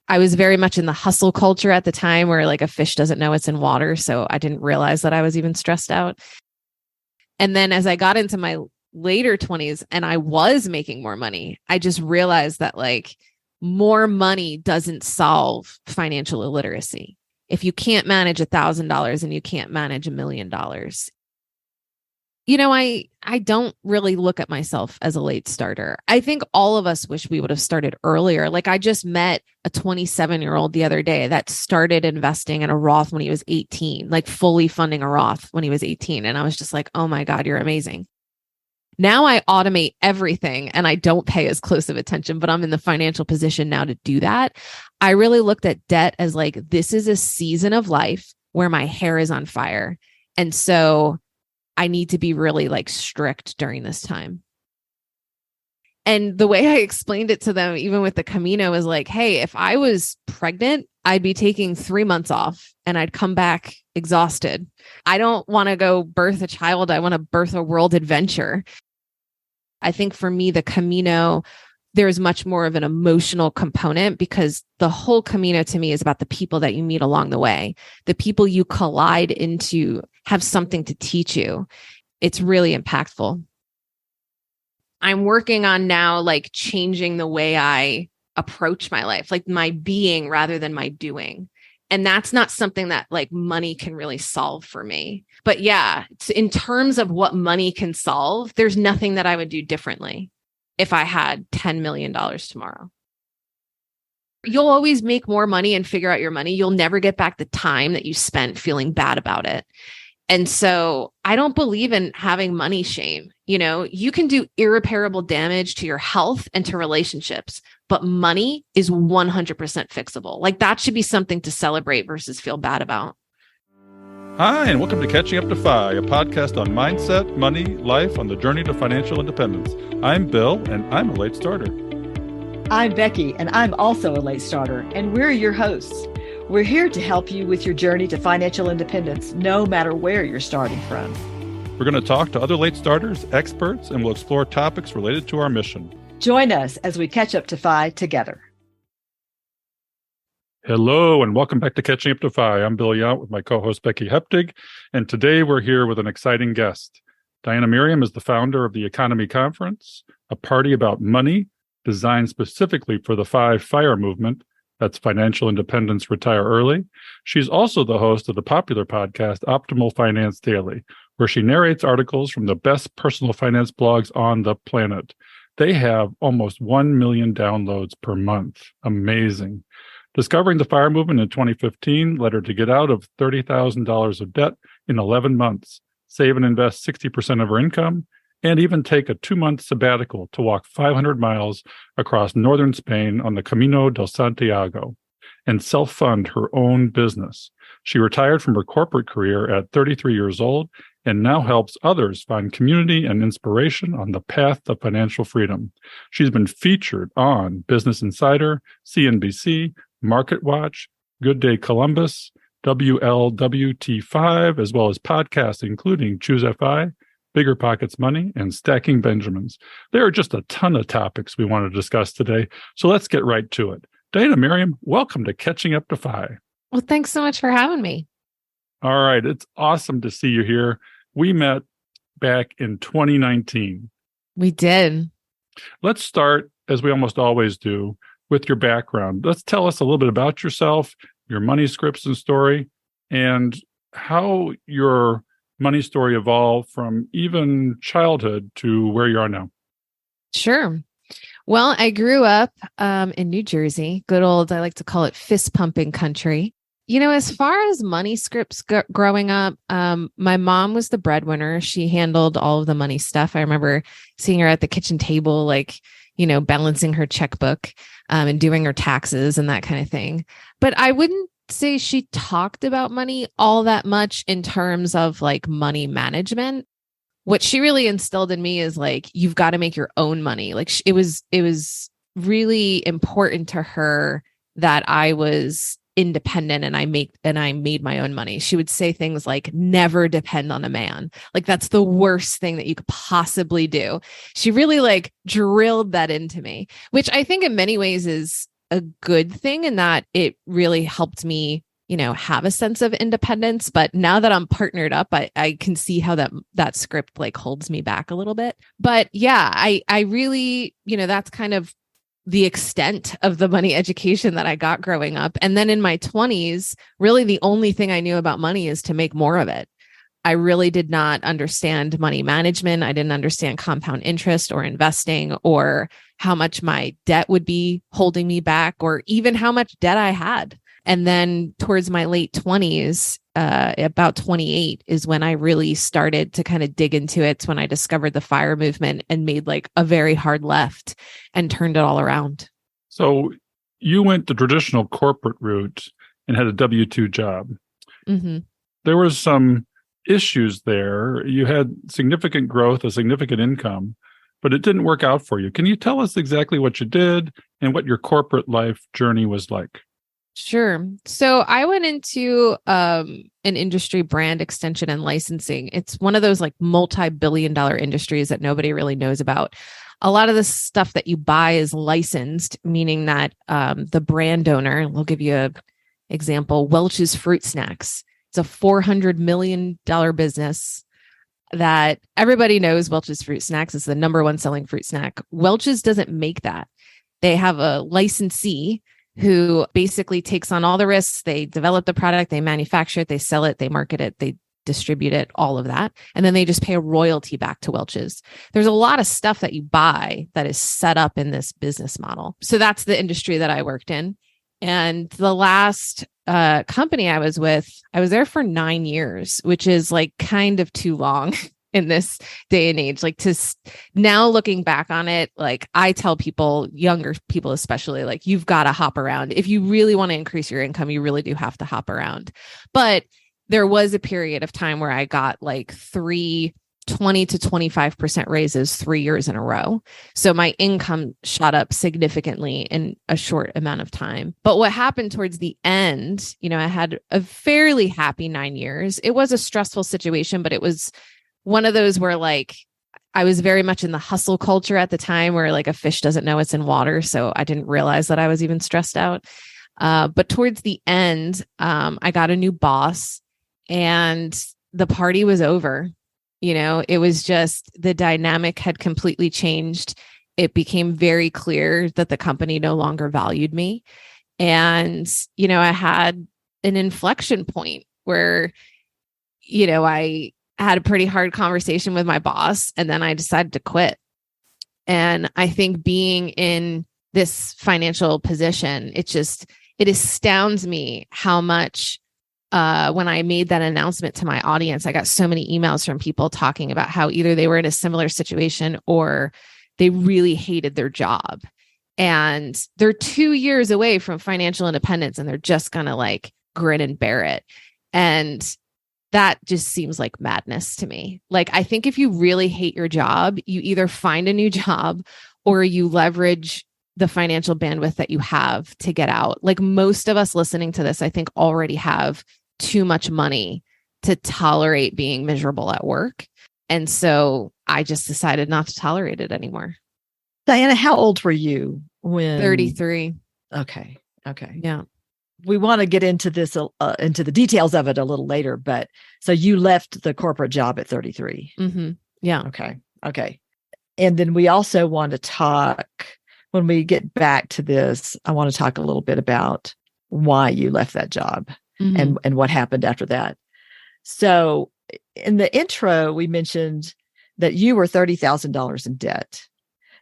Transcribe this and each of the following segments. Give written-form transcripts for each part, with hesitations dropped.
I was very much in the hustle culture at the time where like a fish doesn't know it's in water. So I didn't realize that I was even stressed out. And then as I got into my later 20s and I was making more money, I just realized that like more money doesn't solve financial illiteracy. If you can't manage $1,000 and you can't manage $1 million, you know, I don't really look at myself as a late starter. I think all of us wish we would have started earlier. Like I just met a 27-year-old the other day that started investing in a Roth when he was 18, like fully funding a Roth when he was 18. And I was just like, oh my God, you're amazing. Now I automate everything and I don't pay as close of attention, but I'm in the financial position now to do that. I really looked at debt as like, this is a season of life where my hair is on fire. And so I need to be really like strict during this time. And the way I explained it to them, even with the Camino, is like, hey, if I was pregnant, I'd be taking 3 months off and I'd come back exhausted. I don't want to go birth a child. I want to birth a world adventure. I think for me, the Camino, there's much more of an emotional component because the whole Camino to me is about the people that you meet along the way. The people you collide into have something to teach you. It's really impactful. I'm working on now, like changing the way I approach my life, like my being rather than my doing. And that's not something that like money can really solve for me. But yeah, in terms of what money can solve, there's nothing that I would do differently if I had $10 million tomorrow. You'll always make more money and figure out your money. You'll never get back the time that you spent feeling bad about it. And so I don't believe in having money shame. You know, you can do irreparable damage to your health and to relationships, but money is 100% fixable. Like that should be something to celebrate versus feel bad about. Hi, and welcome to Catching Up to FI, a podcast on mindset, money, life on the journey to financial independence. I'm Bill, and I'm a late starter. I'm Becky, and I'm also a late starter, and we're your hosts. We're here to help you with your journey to financial independence, no matter where you're starting from. We're going to talk to other late starters, experts, and we'll explore topics related to our mission. Join us as we catch up to FI together. Hello, and welcome back to Catching Up to FI. I'm Bill Yount with my co-host Becky Heptig, and today we're here with an exciting guest. Merriam is the founder of the Economy Conference, a party about money designed specifically for the FIRE movement. That's Financial Independence, Retire Early. She's also the host of the popular podcast, Optimal Finance Daily, where she narrates articles from the best personal finance blogs on the planet. They have almost 1 million downloads per month. Amazing. Discovering the FIRE movement in 2015 led her to get out of $30,000 of debt in 11 months, save and invest 60% of her income, and even take a 2-month sabbatical to walk 500 miles across northern Spain on the Camino de Santiago and self-fund her own business. She retired from her corporate career at 33 years old and now helps others find community and inspiration on the path to financial freedom. She's been featured on Business Insider, CNBC, MarketWatch, Good Day Columbus, WLWT5, as well as podcasts including CUtFI, Bigger Pockets Money, and Stacking Benjamins. There are just a ton of topics we want to discuss today, so let's get right to it. Merriam, welcome to Catching Up to FI. Well, thanks so much for having me. All right, it's awesome to see you here. We met back in 2019. We did. Let's start, as we almost always do, with your background. Let's tell us a little bit about yourself, your money scripts and story, and how your money story evolved from even childhood to where you are now. Sure. Well, I grew up in New Jersey, good old, I like to call it fist pumping country. You know, as far as money scripts growing up, my mom was the breadwinner. She handled all of the money stuff. I remember seeing her at the kitchen table, like, you know, balancing her checkbook and doing her taxes and that kind of thing. But I wouldn't say she talked about money all that much in terms of like money management. What she really instilled in me is like, you've got to make your own money. Like it was really important to her that I was independent and I made my own money. She would say things like, never depend on a man. Like that's the worst thing that you could possibly do. She really like drilled that into me, which I think in many ways is a good thing in that it really helped me, have a sense of independence. But now that I'm partnered up, I can see how that script like holds me back a little bit. But yeah, I really, that's kind of the extent of the money education that I got growing up. And then in my 20s, really the only thing I knew about money is to make more of it. I really did not understand money management. I didn't understand compound interest or investing or how much my debt would be holding me back or even how much debt I had. And then towards my late 20s, about 28 is when I really started to kind of dig into it. It's when I discovered the FIRE movement and made like a very hard left and turned it all around. So you went the traditional corporate route and had a W-2 job. Mm-hmm. There was some issues there. You had significant growth, a significant income, but it didn't work out for you. Can you tell us exactly what you did and what your corporate life journey was like? Sure. So I went into an industry, brand extension and licensing. It's one of those like multi-billion-dollar industries that nobody really knows about. A lot of the stuff that you buy is licensed, meaning that the brand owner, we'll give you an example, Welch's Fruit Snacks. It's a $400 million business that everybody knows. Welch's Fruit Snacks is the number one selling fruit snack. Welch's doesn't make that. They have a licensee who basically takes on all the risks. They develop the product, they manufacture it, they sell it, they market it, they distribute it, all of that. And then they just pay a royalty back to Welch's. There's a lot of stuff that you buy that is set up in this business model. So that's the industry that I worked in. And the last company I was with, I was there for 9 years, which is like kind of too long in this day and age. Like now looking back on it, like I tell people, younger people especially, like you've got to hop around. If you really want to increase your income, you really do have to hop around. But there was a period of time where I got like 20 to 25% raises 3 years in a row. So my income shot up significantly in a short amount of time. But what happened towards the end, I had a fairly happy 9 years. It was a stressful situation, but it was one of those where like I was very much in the hustle culture at the time where like a fish doesn't know it's in water. So I didn't realize that I was even stressed out. But towards the end, I got a new boss and the party was over. It was just the dynamic had completely changed. It became very clear that the company no longer valued me. And, I had an inflection point where, I had a pretty hard conversation with my boss and then I decided to quit. And I think being in this financial position, it astounds me how much when I made that announcement to my audience, I got so many emails from people talking about how either they were in a similar situation or they really hated their job. And they're 2 years away from financial independence and they're just going to like grin and bear it. And that just seems like madness to me. Like, I think if you really hate your job, you either find a new job or you leverage the financial bandwidth that you have to get out. Like most of us listening to this, I think already have too much money to tolerate being miserable at work. And so I just decided not to tolerate it anymore. Diana, how old were you when? 33. Okay. Yeah. We want to get into this, into the details of it a little later, but so you left the corporate job at 33. Mm-hmm. Yeah. Okay. And then we also want to talk, when we get back to this, I want to talk a little bit about why you left that job and what happened after that. So in the intro, we mentioned that you were $30,000 in debt.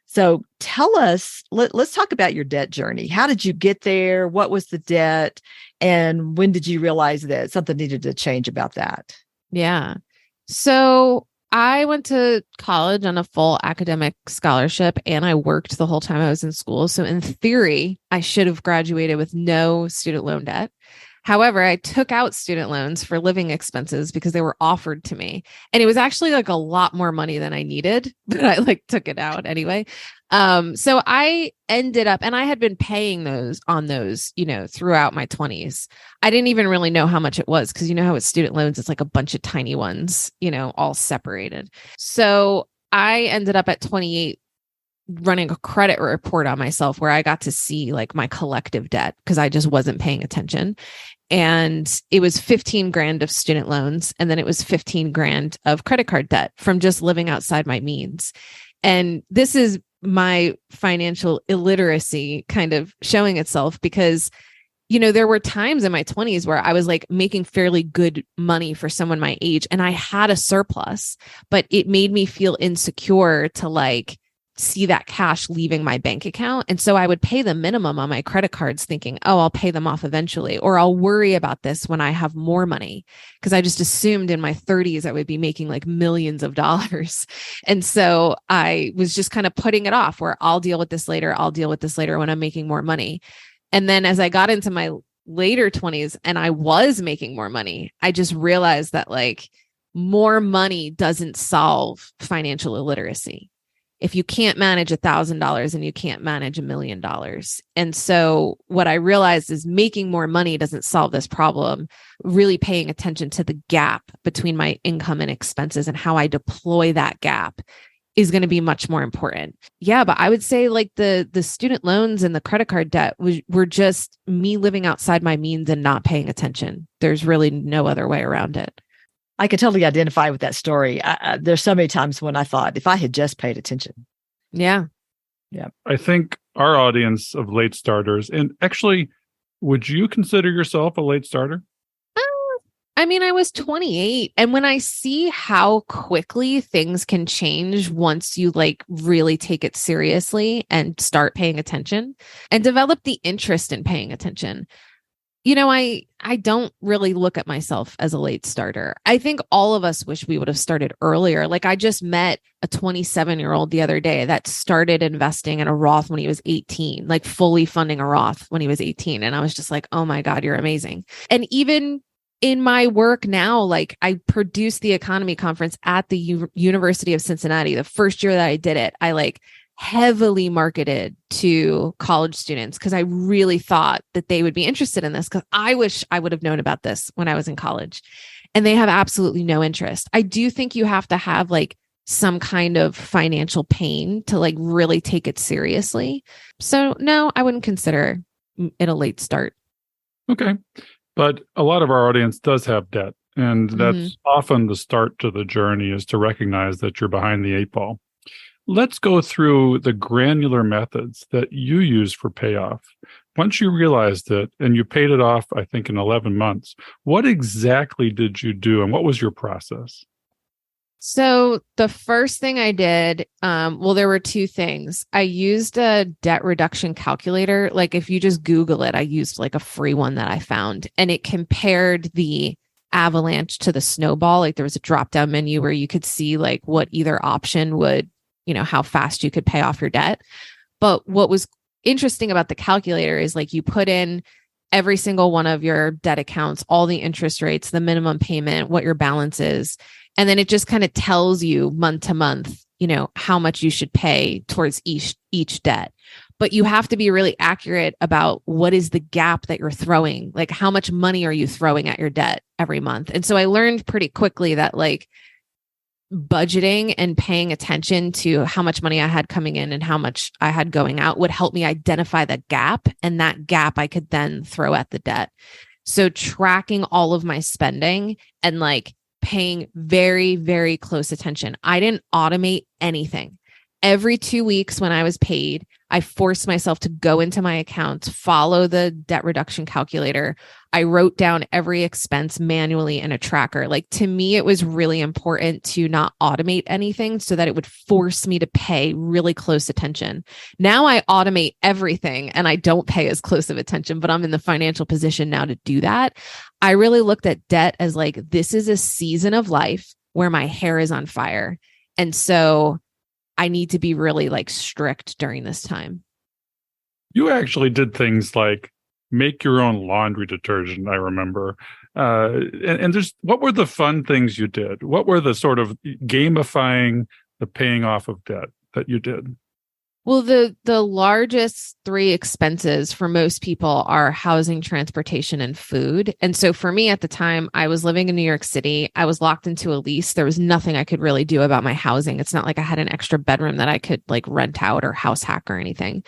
So tell us, let's talk about your debt journey. How did you get there? What was the debt? And when did you realize that something needed to change about that? Yeah. So I went to college on a full academic scholarship and I worked the whole time I was in school. So in theory, I should have graduated with no student loan debt. However, I took out student loans for living expenses because they were offered to me. And it was actually like a lot more money than I needed, but I like took it out anyway. So I ended up, and I had been paying those throughout my 20s. I didn't even really know how much it was because how with student loans, it's like a bunch of tiny ones, all separated. So I ended up at 28 running a credit report on myself where I got to see like my collective debt because I just wasn't paying attention. And it was 15 grand of student loans. And then it was 15 grand of credit card debt from just living outside my means. And this is my financial illiteracy kind of showing itself because, you know, there were times in my 20s where I was like making fairly good money for someone my age and I had a surplus, but it made me feel insecure to like see that cash leaving my bank account. And so I would pay the minimum on my credit cards thinking, oh, I'll pay them off eventually, or I'll worry about this when I have more money. Because I just assumed in my 30s, I would be making like millions of dollars. And so I was just kind of putting it off where I'll deal with this later. I'll deal with this later when I'm making more money. And then as I got into my later 20s and I was making more money, I just realized that like more money doesn't solve financial illiteracy. If you can't manage $1,000 and you can't manage $1 million. And so what I realized is making more money doesn't solve this problem. Really paying attention to the gap between my income and expenses and how I deploy that gap is going to be much more important. Yeah, but I would say like the student loans and the credit card debt were just me living outside my means and not paying attention. There's really no other way around it. I can totally identify with that story. There's so many times when I thought, if I had just paid attention. Yeah. Yeah. I think our audience of late starters, and actually, would you consider yourself a late starter? I mean, I was 28. And when I see how quickly things can change once you like really take it seriously and start paying attention and develop the interest in paying attention, you know, I don't really look at myself as a late starter. I think all of us wish we would have started earlier. Like I just met a 27-year-old the other day that started investing in a Roth when he was 18, like fully funding a Roth when he was 18. And I was just like, oh my God, you're amazing. And even in my work now, like I produced the economy conference at the University of Cincinnati. The first year that I did it, I like heavily marketed to college students because I really thought that they would be interested in this because I wish I would have known about this when I was in college. And they have absolutely no interest. I do think you have to have like some kind of financial pain to like really take it seriously. So no, I wouldn't consider it a late start. Okay. But a lot of our audience does have debt. And that's often the start to the journey is to recognize that you're behind the eight ball. Let's go through the granular methods that you use for payoff. Once you realized it and you paid it off, I think in 11 months, what exactly did you do and what was your process? So the first thing I did, there were two things. I used a debt reduction calculator. Like if you just Google it, I used like a free one that I found and it compared the avalanche to the snowball. Like there was a drop-down menu where you could see like what either option would, you know, how fast you could pay off your debt. But what was interesting about the calculator is like you put in every single one of your debt accounts, all the interest rates, the minimum payment, what your balance is. And then it just kind of tells you month to month, you know, how much you should pay towards each debt. But you have to be really accurate about what is the gap that you're throwing, like how much money are you throwing at your debt every month. And so I learned pretty quickly that like budgeting and paying attention to how much money I had coming in and how much I had going out would help me identify that gap. And that gap I could then throw at the debt. So tracking all of my spending and like paying very, very close attention. I didn't automate anything. Every 2 weeks when I was paid, I forced myself to go into my accounts, follow the debt reduction calculator. I wrote down every expense manually in a tracker. Like to me, it was really important to not automate anything so that it would force me to pay really close attention. Now I automate everything and I don't pay as close of attention, but I'm in the financial position now to do that. I really looked at debt as like, this is a season of life where my hair is on fire. And so I need to be really like strict during this time. You actually did things like make your own laundry detergent, I remember. And there's, what were the fun things you did? What were the sort of gamifying the paying off of debt that you did? Well, the largest three expenses for most people are housing, transportation, and food. And so for me at the time, I was living in New York City. I was locked into a lease. There was nothing I could really do about my housing. It's not like I had an extra bedroom that I could like rent out or house hack or anything.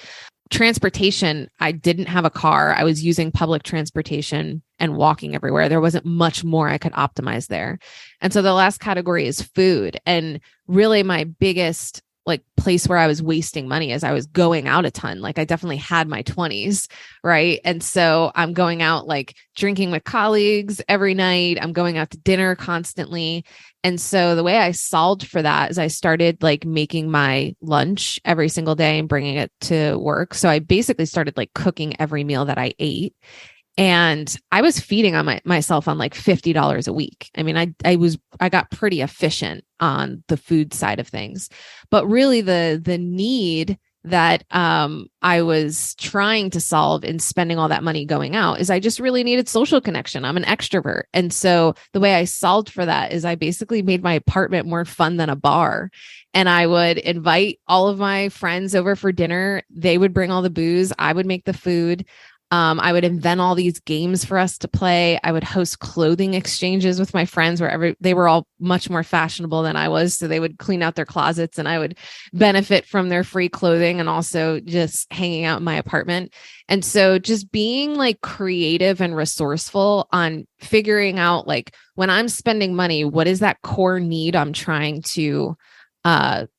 Transportation, I didn't have a car. I was using public transportation and walking everywhere. There wasn't much more I could optimize there. And so the last category is food. And really my biggest like place where I was wasting money as I was going out a ton. Like I definitely had my 20s, right? And so I'm going out like drinking with colleagues every night. I'm going out to dinner constantly. And so the way I solved for that is I started like making my lunch every single day and bringing it to work. So I basically started like cooking every meal that I ate. And I was feeding on myself on like $50 a week. I mean, I got pretty efficient on the food side of things, but really the need that I was trying to solve in spending all that money going out is I just really needed social connection. I'm an extrovert. And so the way I solved for that is I basically made my apartment more fun than a bar. And I would invite all of my friends over for dinner. They would bring all the booze. I would make the food. I would invent all these games for us to play. I would host clothing exchanges with my friends where they were all much more fashionable than I was. So they would clean out their closets and I would benefit from their free clothing and also just hanging out in my apartment. And so just being like creative and resourceful on figuring out like when I'm spending money, what is that core need I'm trying to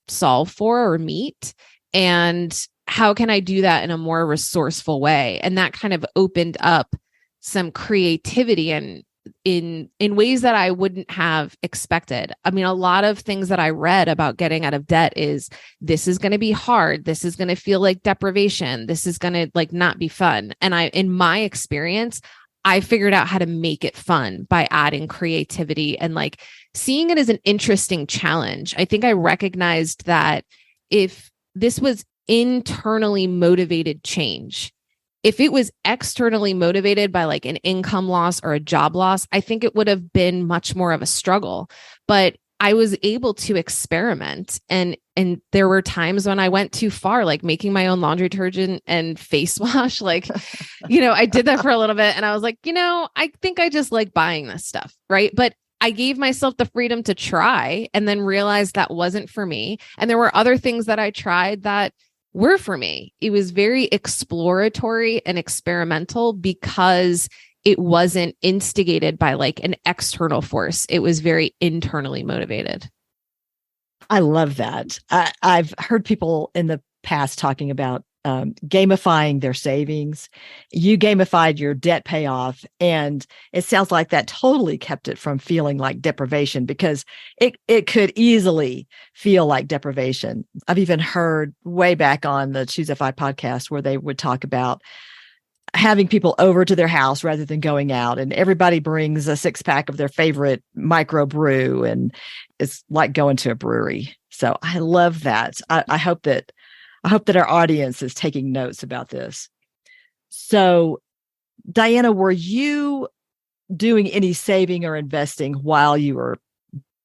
solve for or meet? And how can I do that in a more resourceful way? And that kind of opened up some creativity and in ways that I wouldn't have expected. I mean, a lot of things that I read about getting out of debt is this is going to be hard. This is going to feel like deprivation. This is going to like not be fun. And in my experience, I figured out how to make it fun by adding creativity and like seeing it as an interesting challenge. I think I recognized that if this was internally motivated change, if it was externally motivated by like an income loss or a job loss, I think it would have been much more of a struggle. But I was able to experiment. And there were times when I went too far, like making my own laundry detergent and face wash. Like, I did that for a little bit and I was like, I think I just like buying this stuff. Right. But I gave myself the freedom to try and then realized that wasn't for me. And there were other things that I tried that were for me. It was very exploratory and experimental because it wasn't instigated by like an external force. It was very internally motivated. I love that. I've heard people in the past talking about gamifying their savings. You gamified your debt payoff, and it sounds like that totally kept it from feeling like deprivation because it could easily feel like deprivation. I've even heard way back on the CUtFI podcast where they would talk about having people over to their house rather than going out, and everybody brings a 6-pack of their favorite micro brew, and it's like going to a brewery. So I love that. I hope that our audience is taking notes about this. So, Diania, were you doing any saving or investing while you were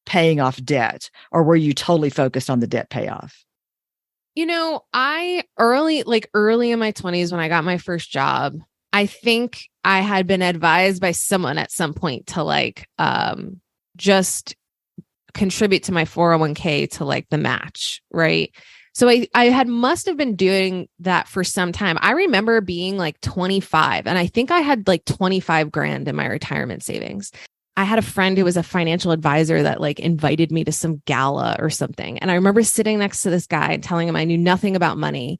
paying off debt, or were you totally focused on the debt payoff? I early in my 20s, when I got my first job, I think I had been advised by someone at some point to like, just contribute to my 401k to like the match. Right. So I must have been doing that for some time. I remember being like 25 and I think I had like 25 grand in my retirement savings. I had a friend who was a financial advisor that like invited me to some gala or something. And I remember sitting next to this guy and telling him I knew nothing about money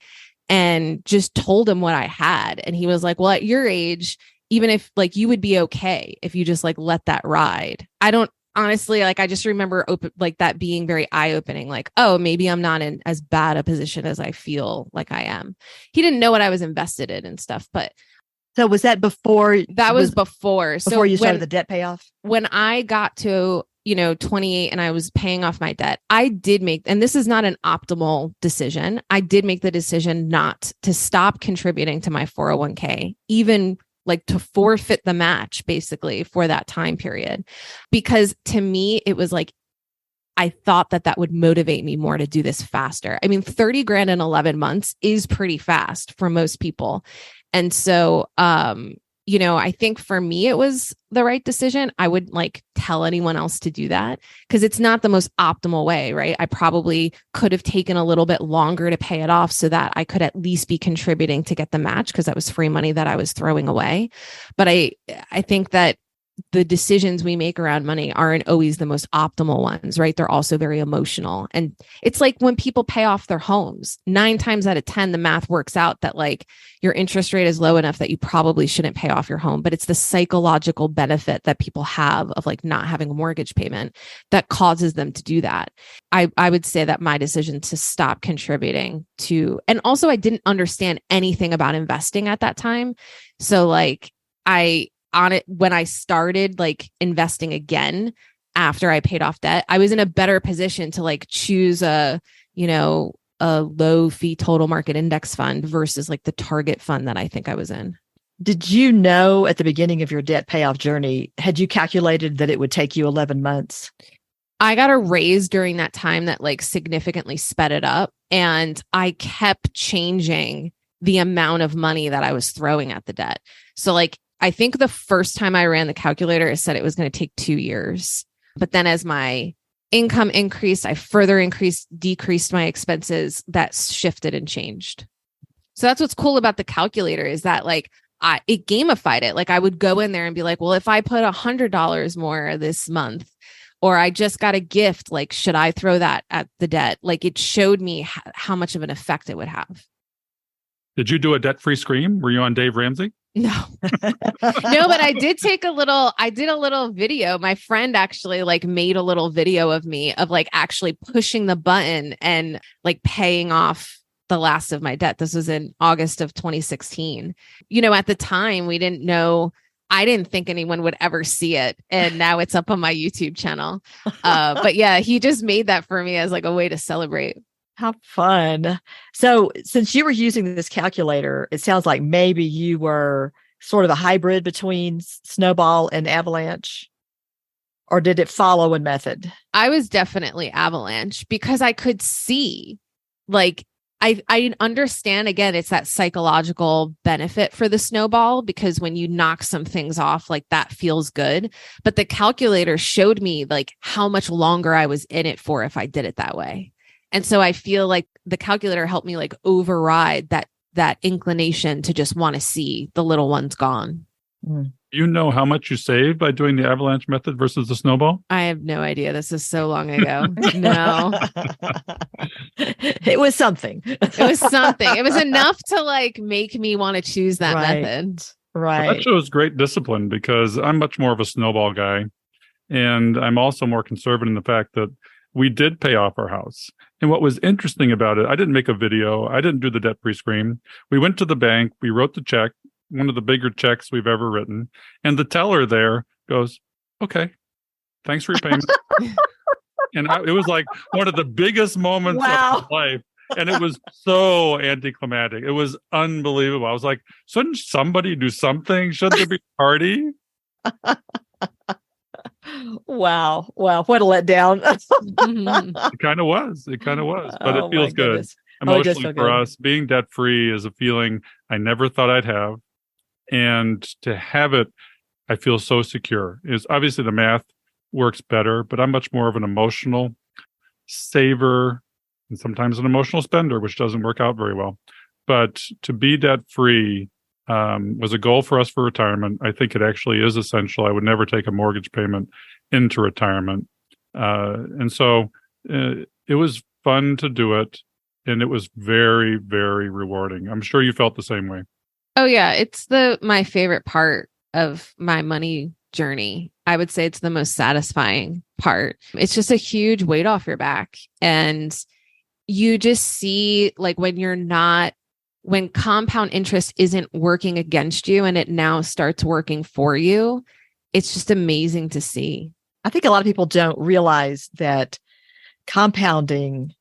and just told him what I had. And he was like, well, at your age, even if like you would be okay if you just like let that ride. I don't honestly, like, I just remember like that being very eye-opening, like, oh, maybe I'm not in as bad a position as I feel like I am. He didn't know what I was invested in and stuff, but so was that before? That was before. Before you started the debt payoff? When I got to, 28 and I was paying off my debt, I did make, and this is not an optimal decision. I did make the decision not to stop contributing to my 401k, even like to forfeit the match basically for that time period. Because to me, it was like I thought that would motivate me more to do this faster. I mean, 30 grand in 11 months is pretty fast for most people. And so, I think for me, it was the right decision. I would tell anyone else to do that because it's not the most optimal way, right? I probably could have taken a little bit longer to pay it off so that I could at least be contributing to get the match because that was free money that I was throwing away. But I think that the decisions we make around money aren't always the most optimal ones, right? They're also very emotional. And it's like when people pay off their homes, 9 times out of 10, the math works out that your interest rate is low enough that you probably shouldn't pay off your home. But it's the psychological benefit that people have of not having a mortgage payment that causes them to do that. I would say that my decision to stop contributing to, and also I didn't understand anything about investing at that time. So when I started investing again after I paid off debt, I was in a better position to choose a low fee total market index fund versus the target fund that I think I was in. Did you know at the beginning of your debt payoff journey, had you calculated that it would take you 11 months? I got a raise during that time that significantly sped it up. And I kept changing the amount of money that I was throwing at the debt. So I think the first time I ran the calculator, it said it was going to take 2 years. But then as my income increased, I further decreased my expenses. That shifted and changed. So that's what's cool about the calculator is that it gamified it. I would go in there and be well, if I put $100 more this month, or I just got a gift, should I throw that at the debt? It showed me how much of an effect it would have. Did you do a debt-free scream? Were you on Dave Ramsey? No, no, but I did a little video. My friend actually made a little video of me of actually pushing the button and paying off the last of my debt. This was in August of 2016. At the time we didn't know, I didn't think anyone would ever see it. And now it's up on my YouTube channel. But yeah, he just made that for me as a way to celebrate. How fun. So since you were using this calculator, it sounds like maybe you were sort of a hybrid between Snowball and Avalanche, or did it follow a method? I was definitely Avalanche because I could see, I understand, again, it's that psychological benefit for the Snowball because when you knock some things off, that feels good. But the calculator showed me how much longer I was in it for if I did it that way. And so I feel the calculator helped me override that inclination to just want to see the little ones gone. You know how much you saved by doing the Avalanche method versus the Snowball? I have no idea. This is so long ago. No. It was something. It was something. It was enough to make me want to choose that method. Right. Well, that shows great discipline because I'm much more of a Snowball guy. And I'm also more conservative in the fact that we did pay off our house. And what was interesting about it, I didn't make a video. I didn't do the debt pre-scream. We went to the bank. We wrote the check, one of the bigger checks we've ever written. And the teller there goes, okay, thanks for your payment. And it was one of the biggest moments of my life. And it was so anticlimactic. It was unbelievable. I was like, shouldn't somebody do something? Shouldn't there be a party? Wow. What a letdown. It kind of was. But it feels good. Emotionally for us, being debt-free is a feeling I never thought I'd have. And to have it, I feel so secure. Is obviously the math works better, but I'm much more of an emotional saver and sometimes an emotional spender, which doesn't work out very well. But to be debt-free was a goal for us for retirement. I think it actually is essential. I would never take a mortgage payment into retirement. And so it was fun to do it. And it was very, very rewarding. I'm sure you felt the same way. Oh, yeah. It's my favorite part of my money journey. I would say it's the most satisfying part. It's just a huge weight off your back. And you just see when compound interest isn't working against you and it now starts working for you, it's just amazing to see. I think a lot of people don't realize that compounding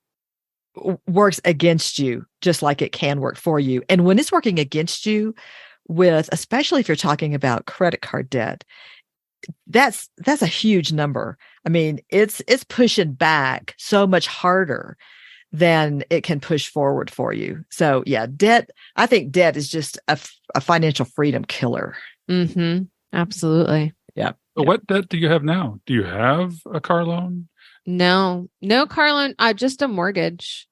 works against you just like it can work for you. And when it's working against you especially if you're talking about credit card debt, that's a huge number. I mean, it's pushing back so much harder than it can push forward for you. So yeah, I think debt is just a financial freedom killer. Mm-hmm. Absolutely. Yeah. But what debt do you have now? Do you have a car loan? No car loan. Just a mortgage,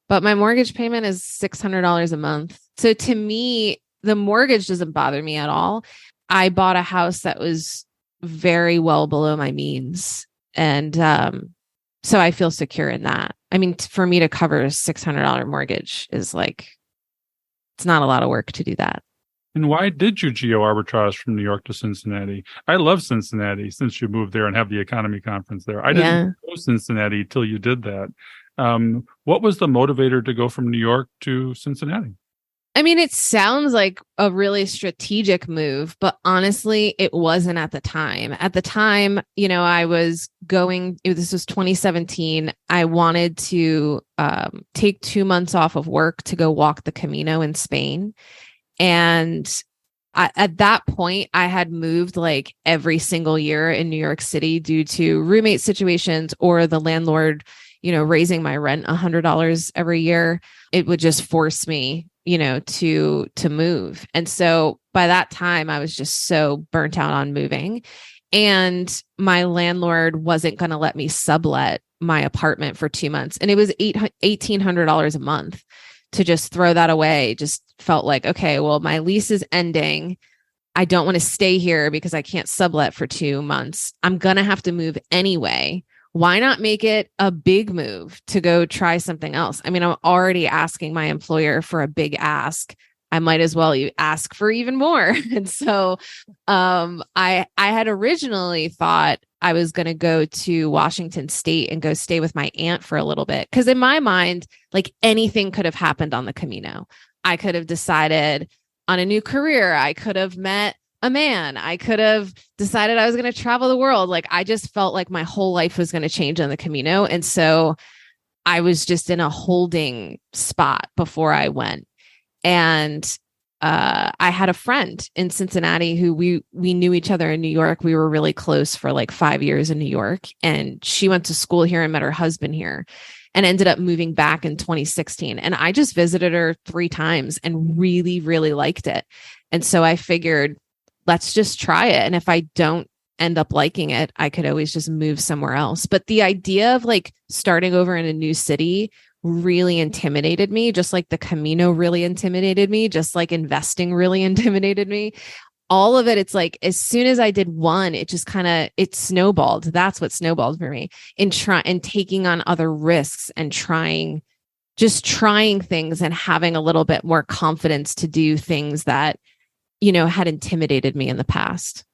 but my mortgage payment is $600 a month. So to me, the mortgage doesn't bother me at all. I bought a house that was very well below my means. And so I feel secure in that. I mean, for me to cover a $600 mortgage is like, it's not a lot of work to do that. And why did you geo-arbitrage from New York to Cincinnati? I love Cincinnati since you moved there and have the economy conference there. I didn't go to Cincinnati till you did that. What was the motivator to go from New York to Cincinnati? I mean, it sounds like a really strategic move, but honestly, it wasn't at the time. At the time, I was this was 2017. I wanted to take 2 months off of work to go walk the Camino in Spain. And at that point, I had moved like every single year in New York City due to roommate situations or the landlord, raising my rent $100 every year. It would just force me, to move. And so by that time, I was just so burnt out on moving. And my landlord wasn't going to let me sublet my apartment for 2 months. And it was $1,800 a month. To just throw that away just felt like, okay, well, my lease is ending. I don't want to stay here because I can't sublet for 2 months. I'm going to have to move anyway. Why not make it a big move to go try something else? I mean, I'm already asking my employer for a big ask. I might as well ask for even more. And so I had originally thought I was going to go to Washington State and go stay with my aunt for a little bit. Because in my mind, like anything could have happened on the Camino. I could have decided on a new career. I could have met a man. I could have decided I was going to travel the world. Like I just felt like my whole life was going to change on the Camino. And so I was just in a holding spot before I went. And I had a friend in Cincinnati who we knew each other in New York. We were really close for like 5 years in New York. And she went to school here and met her husband here and ended up moving back in 2016. And I just visited her 3 times and really, really liked it. And so I figured, let's just try it. And if I don't end up liking it, I could always just move somewhere else. But the idea of like starting over in a new city really intimidated me, just like the Camino really intimidated me, just like investing really intimidated me. All of it, it's like as soon as I did one, it just it snowballed. That's what snowballed for me in taking on other risks and trying things and having a little bit more confidence to do things that, had intimidated me in the past.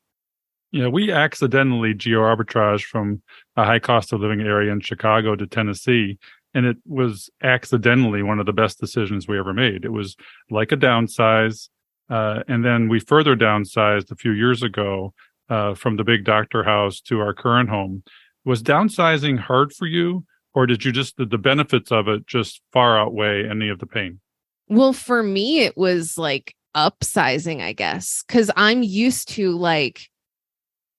Yeah, we accidentally geo-arbitrage from a high cost of living area in Chicago to Tennessee. And it was accidentally one of the best decisions we ever made. It was like a downsize. And then we further downsized a few years ago from the big doctor house to our current home. Was downsizing hard for you? Or did you the benefits of it just far outweigh any of the pain? Well, for me, it was like upsizing, I guess, because I'm used to like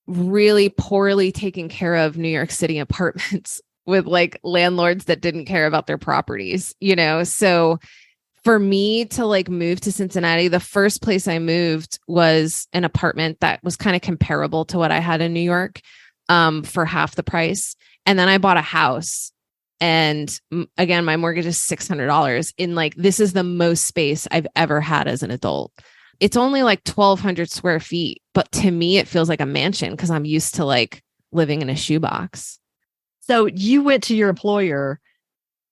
really poorly taken care of New York City apartments with like landlords that didn't care about their properties, So for me to like move to Cincinnati, the first place I moved was an apartment that was kind of comparable to what I had in New York for half the price. And then I bought a house. And again, my mortgage is $600 in like, this is the most space I've ever had as an adult. It's only like 1,200 square feet, but to me, it feels like a mansion because I'm used to like living in a shoebox. So you went to your employer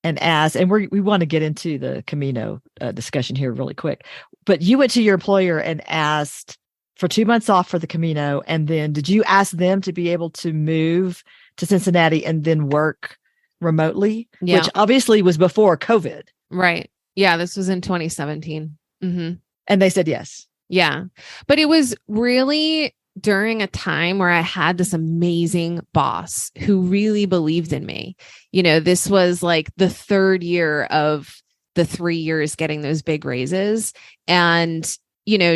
and asked, and we want to get into the Camino discussion here really quick, but you went to your employer and asked for 2 months off for the Camino. And then did you ask them to be able to move to Cincinnati and then work remotely, which obviously was before COVID? Right. Yeah. This was in 2017. Mm-hmm. And they said yes. Yeah. But it was really during a time where I had this amazing boss who really believed in me. This was like the 3rd year of the 3 years getting those big raises. And,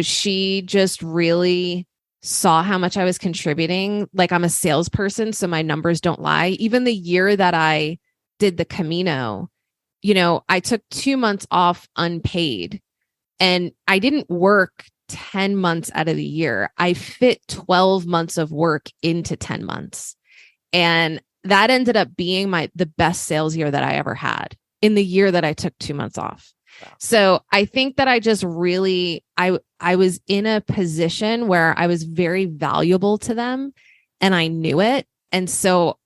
she just really saw how much I was contributing. Like, I'm a salesperson, so my numbers don't lie. Even the year that I did the Camino, I took 2 months off unpaid, and I didn't work 10 months out of the year. I fit 12 months of work into 10 months. And that ended up being the best sales year that I ever had, in the year that I took 2 months off. Wow. So I think that I just really, I was in a position where I was very valuable to them, and I knew it. And so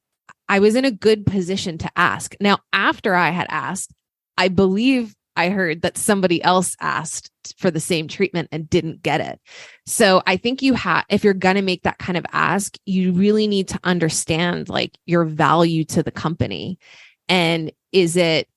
I was in a good position to ask. Now, after I had asked, I believe I heard that somebody else asked for the same treatment and didn't get it. So I think if you're going to make that kind of ask, you really need to understand like your value to the company. And is it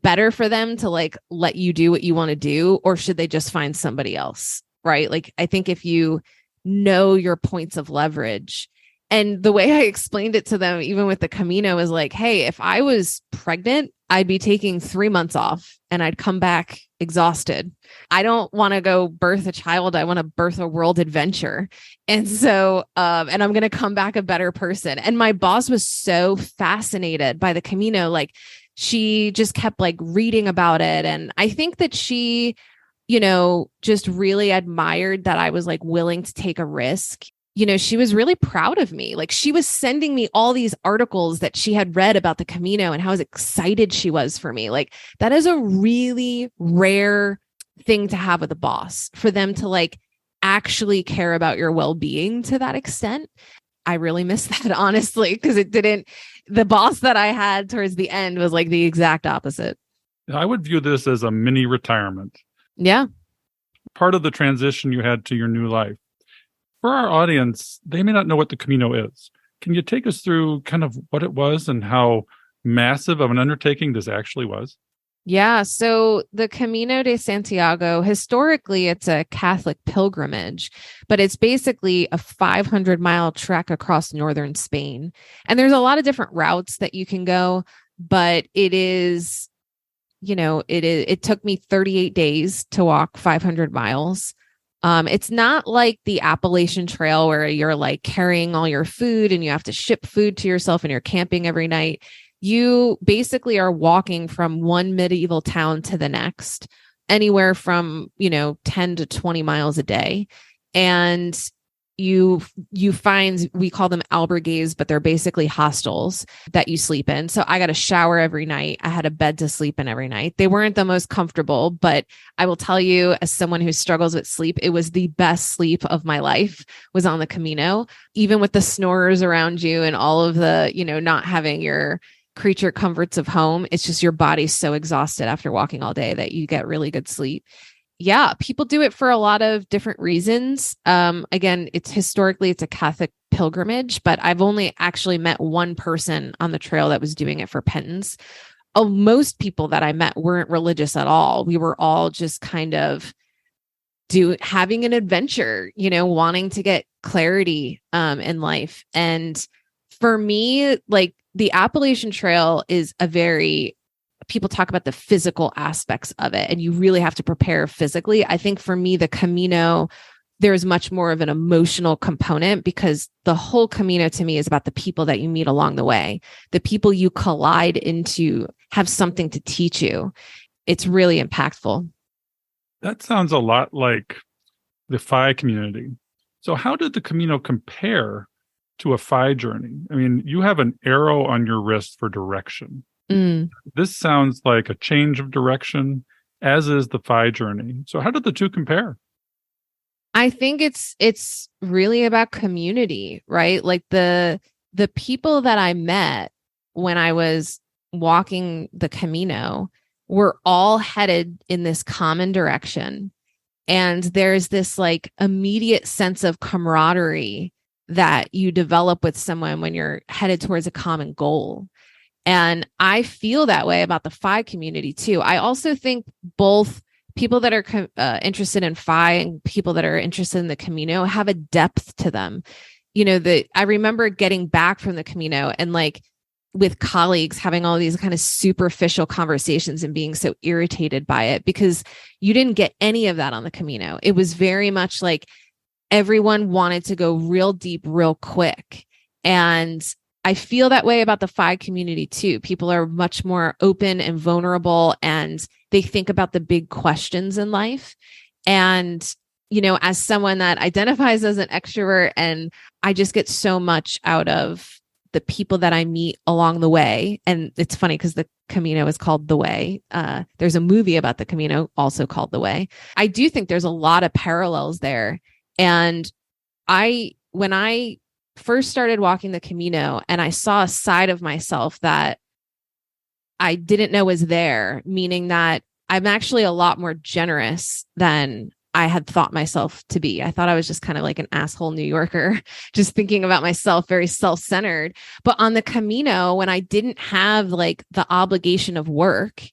better for them to like let you do what you want to do, or should they just find somebody else? Right? Like, I think if you know your points of leverage. And the way I explained it to them, even with the Camino, is like, hey, if I was pregnant, I'd be taking 3 months off and I'd come back exhausted. I don't want to go birth a child. I want to birth a world adventure. And so, and I'm going to come back a better person. And my boss was so fascinated by the Camino. Like, she just kept like reading about it. And I think that she, just really admired that I was like willing to take a risk. She was really proud of me. Like, she was sending me all these articles that she had read about the Camino and how excited she was for me. Like, that is a really rare thing to have with a boss, for them to like actually care about your well-being to that extent. I really miss that, honestly, because the boss that I had towards the end was like the exact opposite. I would view this as a mini retirement. Yeah. Part of the transition you had to your new life. For our audience, they may not know what the Camino is. Can you take us through kind of what it was and how massive of an undertaking this actually was? Yeah. So the Camino de Santiago, historically, it's a Catholic pilgrimage, but it's basically a 500-mile trek across northern Spain. And there's a lot of different routes that you can go, but it took me 38 days to walk 500 miles. It's not like the Appalachian Trail where you're like carrying all your food and you have to ship food to yourself and you're camping every night. You basically are walking from one medieval town to the next, anywhere from, 10 to 20 miles a day. And you find, we call them albergues, but they're basically hostels that you sleep in. So I got a shower every night. I had a bed to sleep in every night. They weren't the most comfortable, but I will tell you, as someone who struggles with sleep, it was the best sleep of my life was on the Camino, even with the snorers around you and all of the, not having your creature comforts of home. It's just your body's so exhausted after walking all day that you get really good sleep. Yeah, people do it for a lot of different reasons. Again, it's a Catholic pilgrimage, but I've only actually met one person on the trail that was doing it for penance. Most people that I met weren't religious at all. We were all just kind of having an adventure, wanting to get clarity in life. And for me, like, the Appalachian Trail is people talk about the physical aspects of it, and you really have to prepare physically. I think for me, the Camino, there's much more of an emotional component, because the whole Camino to me is about the people that you meet along the way. The people you collide into have something to teach you. It's really impactful. That sounds a lot like the FI community. So how did the Camino compare to a FI journey? I mean, you have an arrow on your wrist for direction. This sounds like a change of direction, as is the FI journey. So how did the two compare? I think it's really about community, right? Like the people that I met when I was walking the Camino were all headed in this common direction. And there's this like immediate sense of camaraderie that you develop with someone when you're headed towards a common goal. And I feel that way about the FI community too. I also think both people that are interested in FI and people that are interested in the Camino have a depth to them. I remember getting back from the Camino and like with colleagues having all these kind of superficial conversations and being so irritated by it, because you didn't get any of that on the Camino. It was very much like everyone wanted to go real deep, real quick. And I feel that way about the FI community too. People are much more open and vulnerable, and they think about the big questions in life. And, you know, as someone that identifies as an extrovert, and I just get so much out of the people that I meet along the way. And it's funny because the Camino is called The Way. There's a movie about the Camino also called The Way. I do think there's a lot of parallels there. And when I first started walking the Camino and I saw a side of myself that I didn't know was there, meaning that I'm actually a lot more generous than I had thought myself to be. I thought I was just kind of like an asshole New Yorker, just thinking about myself, very self-centered. But on the Camino, when I didn't have like the obligation of work,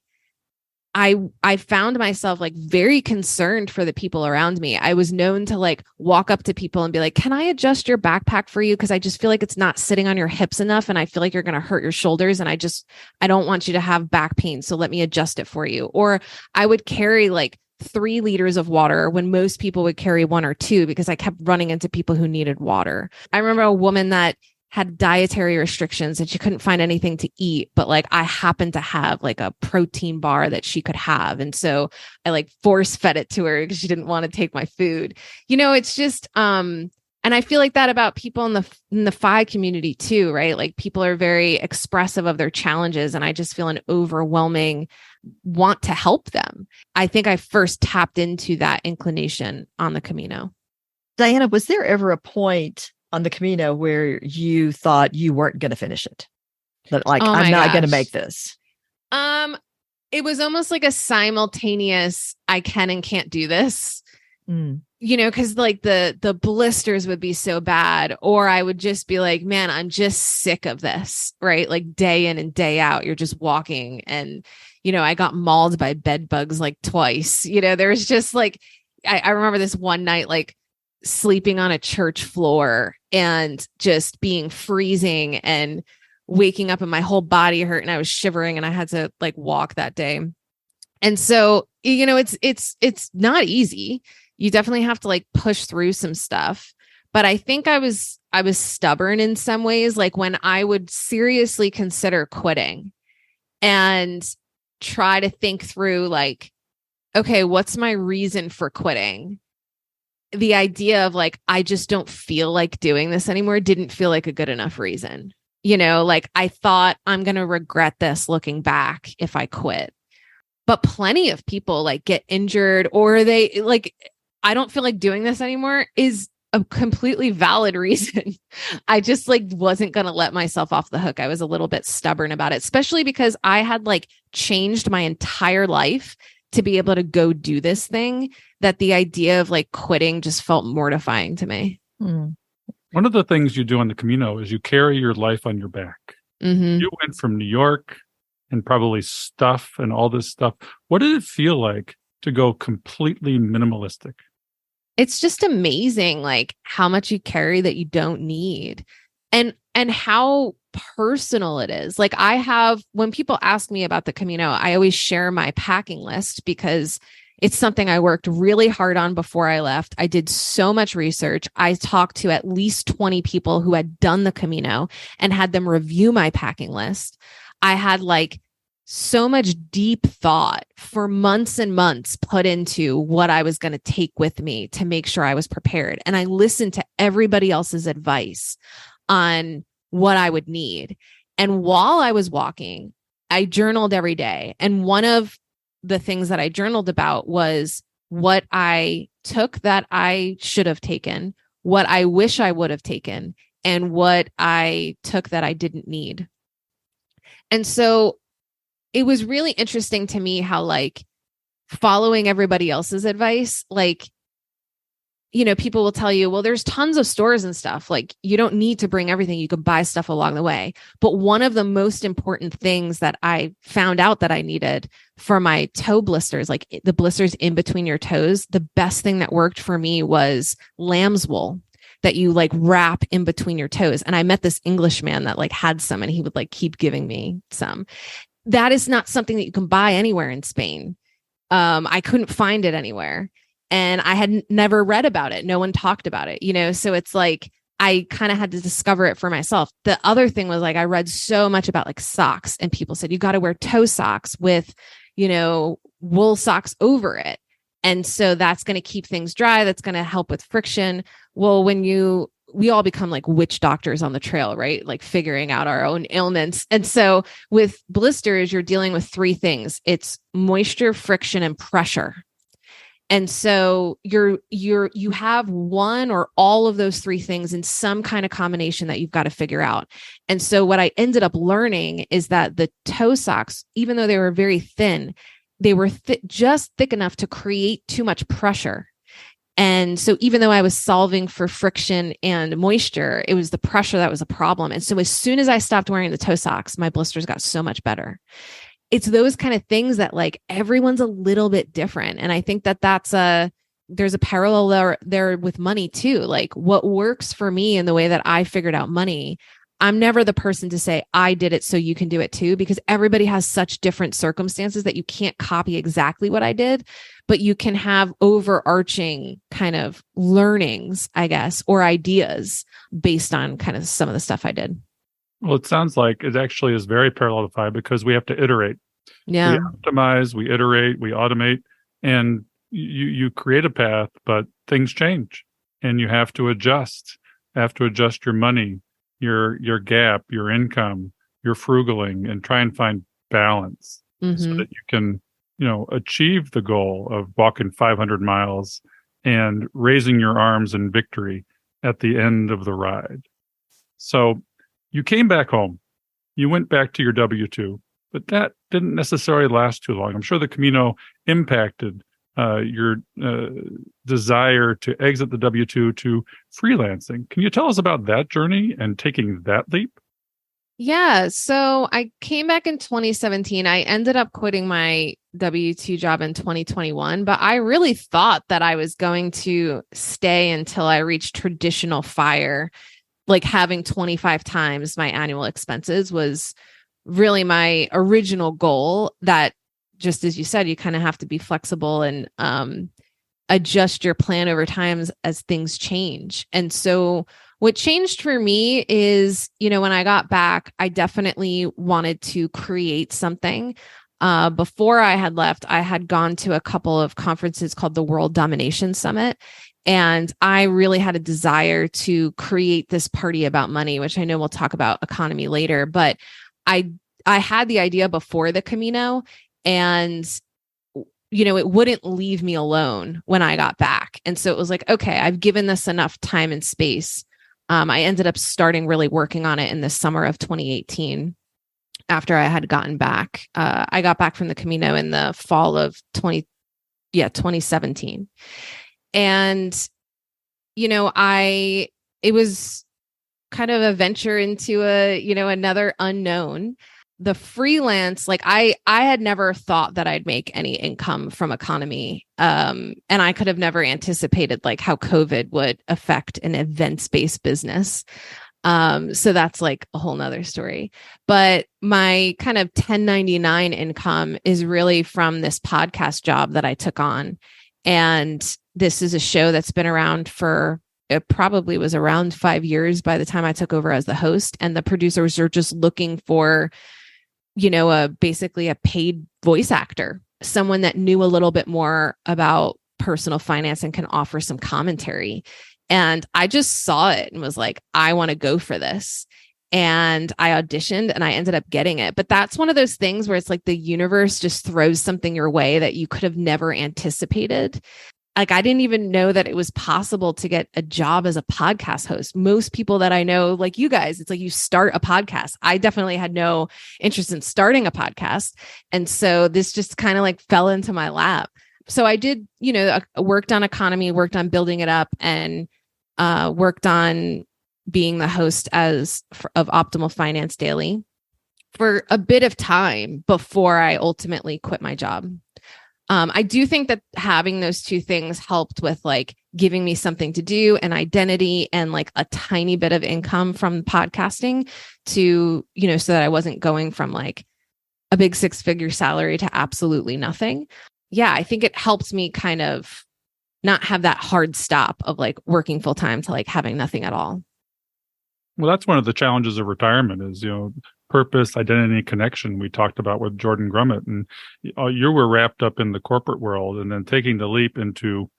I found myself like very concerned for the people around me. I was known to like walk up to people and be like, can I adjust your backpack for you? Because I just feel like it's not sitting on your hips enough. And I feel like you're going to hurt your shoulders. And I don't want you to have back pain. So let me adjust it for you. Or I would carry like 3 liters of water when most people would carry 1 or 2 because I kept running into people who needed water. I remember a woman that had dietary restrictions and she couldn't find anything to eat, but like I happened to have like a protein bar that she could have. And so I like force fed it to her because she didn't want to take my food. You know, it's just, and I feel like that about people in the FI community too, right? Like people are very expressive of their challenges, and I just feel an overwhelming want to help them. I think I first tapped into that inclination on the Camino. Diana, was there ever a point on the Camino where you thought you weren't going to finish it? That like, I'm not going to make this. It was almost like a simultaneous, I can and can't do this. You know, because like the blisters would be so bad, or I would just be like, man, I'm just sick of this, right? Like day in and day out, you're just walking. And, you know, I got mauled by bed bugs like twice. You know, there's just like, I remember this one night, like sleeping on a church floor and just being freezing and waking up and my whole body hurt and I was shivering and I had to like walk that day. And so, you know, it's not easy. You definitely have to like push through some stuff. But I think I was stubborn in some ways. Like when I would seriously consider quitting and try to think through like, okay, what's my reason for quitting? The idea of like, I just don't feel like doing this anymore didn't feel like a good enough reason. You know, like I thought I'm going to regret this looking back if I quit. But plenty of people like get injured or they like, I don't feel like doing this anymore is a completely valid reason. I just like wasn't going to let myself off the hook. I was a little bit stubborn about it, especially because I had like changed my entire life to be able to go do this thing, that the idea of like quitting just felt mortifying to me. One of the things you do on the Camino is you carry your life on your back. You went from New York and probably stuff and all this stuff. What did it feel like to go completely minimalistic? It's just amazing, like how much you carry that you don't need, and how personal it is. Like I have, when people ask me about the Camino, I always share my packing list because it's something I worked really hard on before I left. I did so much research. I talked to at least 20 people who had done the Camino and had them review my packing list. I had like so much deep thought for months and months put into what I was going to take with me to make sure I was prepared. And I listened to everybody else's advice on what I would need. And while I was walking, I journaled every day. And one of the things that I journaled about was what I took that I should have taken, what I wish I would have taken, and what I took that I didn't need. And so it was really interesting to me how like following everybody else's advice, like, you know, people will tell you, well, there's tons of stores and stuff. Like you don't need to bring everything. You can buy stuff along the way. But one of the most important things that I found out that I needed for my toe blisters, like the blisters in between your toes, the best thing that worked for me was lamb's wool that you like wrap in between your toes. And I met this Englishman that like had some and he would like keep giving me some. That is not something that you can buy anywhere in Spain. I couldn't find it anywhere. And I had never read about it. No one talked about it, so it's like, I kind of had to discover it for myself. The other thing was like, I read so much about like socks, and people said, you got to wear toe socks with, wool socks over it. And so that's going to keep things dry. That's going to help with friction. Well, we all become like witch doctors on the trail, right? Like figuring out our own ailments. And so with blisters, you're dealing with three things. It's moisture, friction, and pressure. And so you have one or all of those three things in some kind of combination that you've got to figure out. And so what I ended up learning is that the toe socks, even though they were very thin, they were just thick enough to create too much pressure. And so even though I was solving for friction and moisture, it was the pressure that was a problem. And so as soon as I stopped wearing the toe socks, my blisters got so much better. It's those kind of things that like everyone's a little bit different. And I think that there's a parallel there with money too. Like what works for me in the way that I figured out money, I'm never the person to say, I did it so you can do it too, because everybody has such different circumstances that you can't copy exactly what I did, but you can have overarching kind of learnings, I guess, or ideas based on kind of some of the stuff I did. Well, it sounds like it actually is very parallel to FI because we have to iterate. Yeah. We optimize, we iterate, we automate, and you create a path, but things change and you have to adjust. Your money, your gap, your income, your frugaling, and try and find balance so that you can, achieve the goal of walking 500 miles and raising your arms in victory at the end of the ride. So you came back home, you went back to your W-2, but that didn't necessarily last too long. I'm sure the Camino impacted your desire to exit the W-2 to freelancing. Can you tell us about that journey and taking that leap? Yeah. So I came back in 2017. I ended up quitting my W-2 job in 2021, but I really thought that I was going to stay until I reached traditional FIRE. Like having 25 times my annual expenses was really my original goal. That, just as you said, you kind of have to be flexible and adjust your plan over time as things change. And so what changed for me is, when I got back, I definitely wanted to create something. Before I had left, I had gone to a couple of conferences called the World Domination Summit. And I really had a desire to create this party about money, which I know we'll talk about economy later. But I had the idea before the Camino, and it wouldn't leave me alone when I got back. And so it was like, okay, I've given this enough time and space. I ended up starting really working on it in the summer of 2018 after I had gotten back. I got back from the Camino in the fall of 2017. And, it was kind of a venture into another unknown. The freelance, like I had never thought that I'd make any income from economy. And I could have never anticipated like how COVID would affect an events-based business. So that's like a whole nother story. But my kind of 1099 income is really from this podcast job that I took on. And this is a show that's been around it probably was around 5 years by the time I took over as the host. And the producers are just looking for, basically a paid voice actor, someone that knew a little bit more about personal finance and can offer some commentary. And I just saw it and was like, I want to go for this. And I auditioned and I ended up getting it. But that's one of those things where it's like the universe just throws something your way that you could have never anticipated. Like, I didn't even know that it was possible to get a job as a podcast host. Most people that I know, like you guys, it's like you start a podcast. I definitely had no interest in starting a podcast. And so this just kind of like fell into my lap. So I did, worked on economy, worked on building it up, and worked on being the host of Optimal Finance Daily for a bit of time before I ultimately quit my job. I do think that having those two things helped with like giving me something to do, and identity, and like a tiny bit of income from podcasting to, so that I wasn't going from like a big 6-figure salary to absolutely nothing. Yeah, I think it helped me kind of not have that hard stop of like working full time to like having nothing at all. Well, that's one of the challenges of retirement is, purpose, identity, connection. We talked about with Jordan Grummett, and you were wrapped up in the corporate world, and then taking the leap into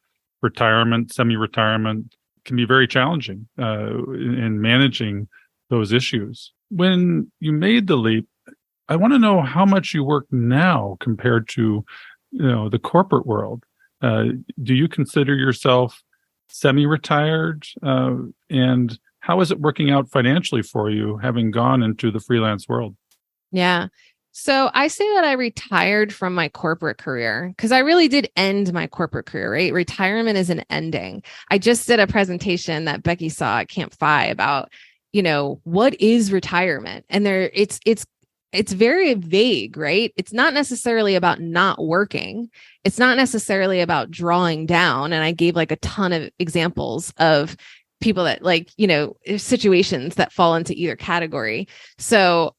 retirement, semi-retirement can be very challenging in managing those issues. When you made the leap, I want to know how much you work now compared to, the corporate world. Do you consider yourself semi-retired? And how is it working out financially for you, having gone into the freelance world? Yeah. So I say that I retired from my corporate career because I really did end my corporate career, right? Retirement is an ending. I just did a presentation that Becky saw at CUtFI about, what is retirement? And it's very vague, right? It's not necessarily about not working. It's not necessarily about drawing down. And I gave like a ton of examples of people that situations that fall into either category. So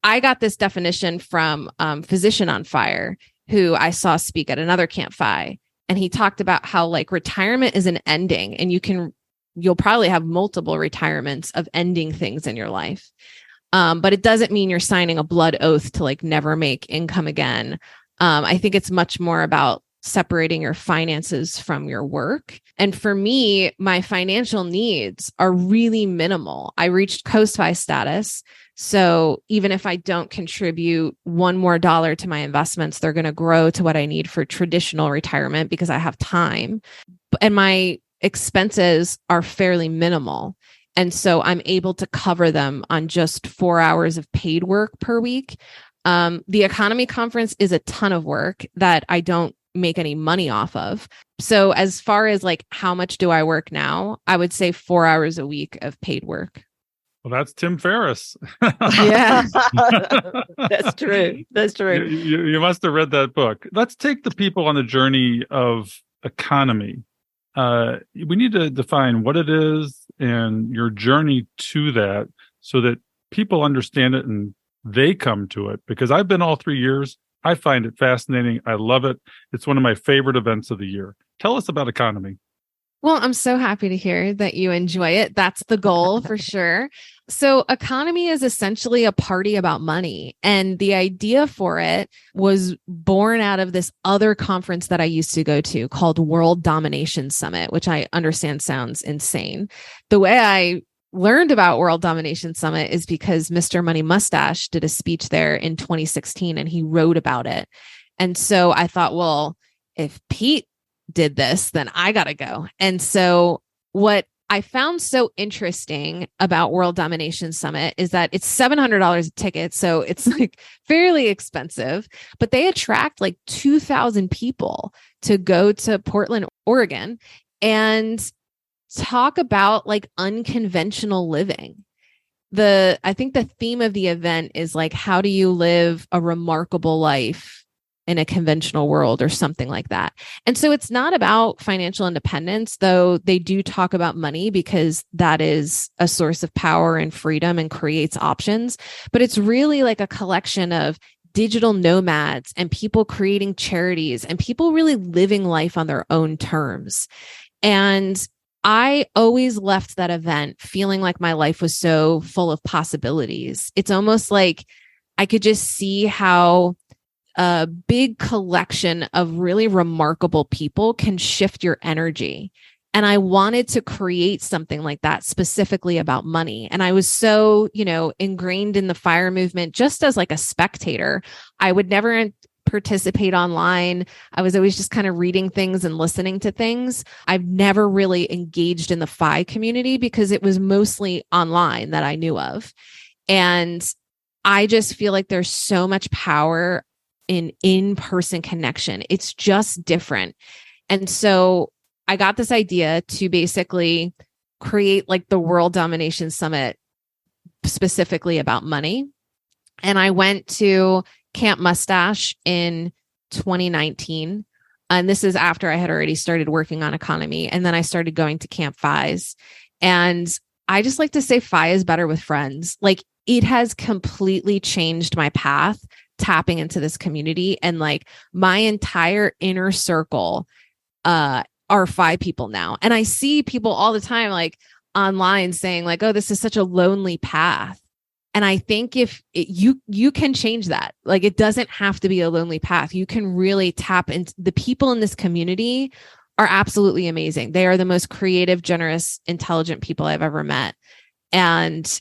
I got this definition from Physician on Fire, who I saw speak at another CUtFI. And he talked about how like retirement is an ending, and you'll probably have multiple retirements of ending things in your life. But it doesn't mean you're signing a blood oath to like never make income again. I think it's much more about separating your finances from your work. And for me, my financial needs are really minimal. I reached CUtFI status. So even if I don't contribute $1 more to my investments, they're going to grow to what I need for traditional retirement because I have time. And my expenses are fairly minimal. And so I'm able to cover them on just 4 hours of paid work per week. The economy conference is a ton of work that I don't make any money off of. So as far as like, how much do I work now? I would say 4 hours a week of paid work. Well, that's Tim Ferriss. Yeah, That's true. That's true. You must have read that book. Let's take the people on the journey of economy. We need to define what it is and your journey to that so that people understand it and they come to it. Because I've been all 3 years. I find it fascinating. I love it. It's one of my favorite events of the year. Tell us about economy. Well, I'm so happy to hear that you enjoy it. That's the goal for sure. So economy is essentially a party about money. And the idea for it was born out of this other conference that I used to go to called World Domination Summit, which I understand sounds insane. The way I learned about World Domination Summit is because Mr. Money Mustache did a speech there in 2016 and he wrote about it. And so I thought, well, if Pete did this, then I got to go. And so what I found so interesting about World Domination Summit is that it's $700 a ticket. So it's like fairly expensive, but they attract like 2,000 people to go to Portland, Oregon and talk about like unconventional living. I think the theme of the event is like, how do you live a remarkable life in a conventional world or something like that. And so it's not about financial independence, though they do talk about money because that is a source of power and freedom and creates options. But it's really like a collection of digital nomads and people creating charities and people really living life on their own terms. And I always left that event feeling like my life was so full of possibilities. It's almost like I could just see how a big collection of really remarkable people can shift your energy. And I wanted to create something like that specifically about money. And I was so, ingrained in the FIRE movement just as like a spectator. I would never participate online. I was always just kind of reading things and listening to things. I've never really engaged in the FI community because it was mostly online that I knew of. And I just feel like there's so much power in-person connection. It's just different. And so I got this idea to basically create like the World Domination Summit specifically about money. And I went to Camp Mustache in 2019. And this is after I had already started working on economy. And then I started going to CUtFIs. And I just like to say FI is better with friends. Like it has completely changed my path tapping into this community, and like my entire inner circle are are FI people now. And I see people all the time, like online saying like, oh, this is such a lonely path. And I think you can change that. Like, it doesn't have to be a lonely path. You can really tap into the people in this community are absolutely amazing. They are the most creative, generous, intelligent people I've ever met. And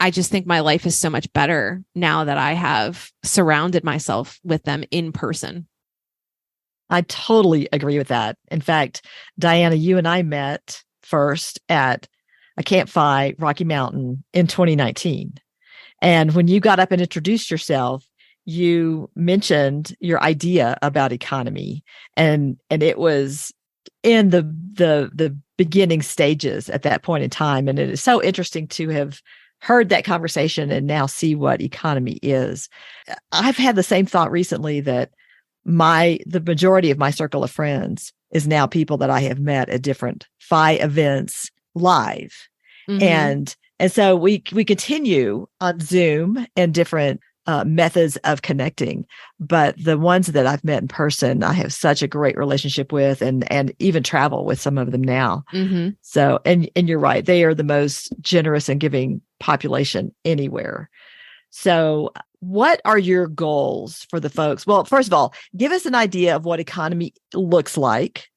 I just think my life is so much better now that I have surrounded myself with them in person. I totally agree with that. In fact, Diana, you and I met first at a CUtFI Rocky Mountain in 2019. And when you got up and introduced yourself, you mentioned your idea about economy, and it was in the beginning stages at that point in time. And it is so interesting to have heard that conversation and now see what economy is. I've had the same thought recently that the majority of my circle of friends is now people that I have met at different FI events live. Mm-hmm. And so we continue on Zoom and different methods of connecting, but the ones that I've met in person, I have such a great relationship with, and even travel with some of them now. Mm-hmm. So, and you're right, they are the most generous and giving population anywhere. So what are your goals for the folks? Well, first of all, give us an idea of what economy looks like.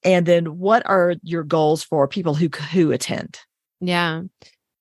And then what are your goals for people who attend? Yeah.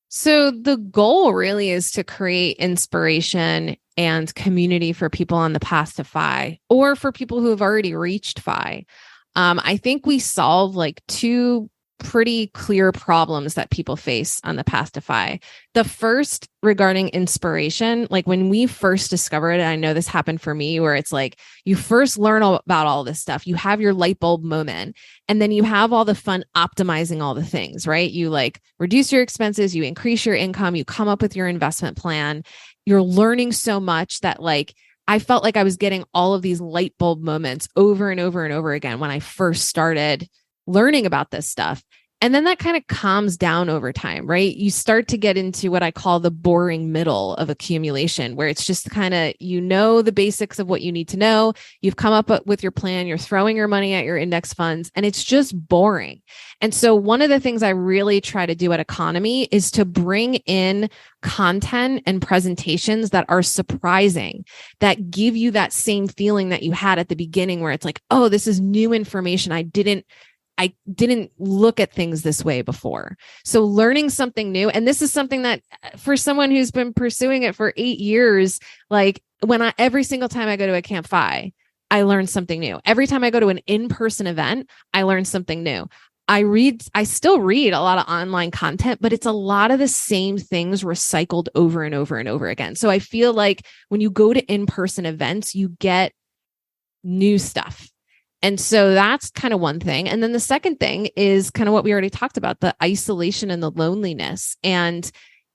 So the goal really is to create inspiration and community for people on the path to FI, or for people who have already reached FI. I think we solve like two pretty clear problems that people face on the path to FI. The first, regarding inspiration, like when we first discovered it, I know this happened for me, where it's like you first learn about all this stuff, you have your light bulb moment, and then you have all the fun optimizing all the things, right? You like reduce your expenses, you increase your income, you come up with your investment plan. You're learning so much that like I felt like I was getting all of these light bulb moments over and over and over again when I first started learning about this stuff. And then that kind of calms down over time, right? You start to get into what I call the boring middle of accumulation, where it's just kind of, the basics of what you need to know. You've come up with your plan, you're throwing your money at your index funds, and it's just boring. And so one of the things I really try to do at Economy is to bring in content and presentations that are surprising, that give you that same feeling that you had at the beginning, where it's like, oh, this is new information. I didn't look at things this way before. So learning something new. And this is something that for someone who's been pursuing it for 8 years, like every single time I go to a CUtFI, I learn something new. Every time I go to an in-person event, I learn something new. I still read a lot of online content, but it's a lot of the same things recycled over and over and over again. So I feel like when you go to in-person events, you get new stuff. And so that's kind of one thing. And then the second thing is kind of what we already talked about, the isolation and the loneliness. And,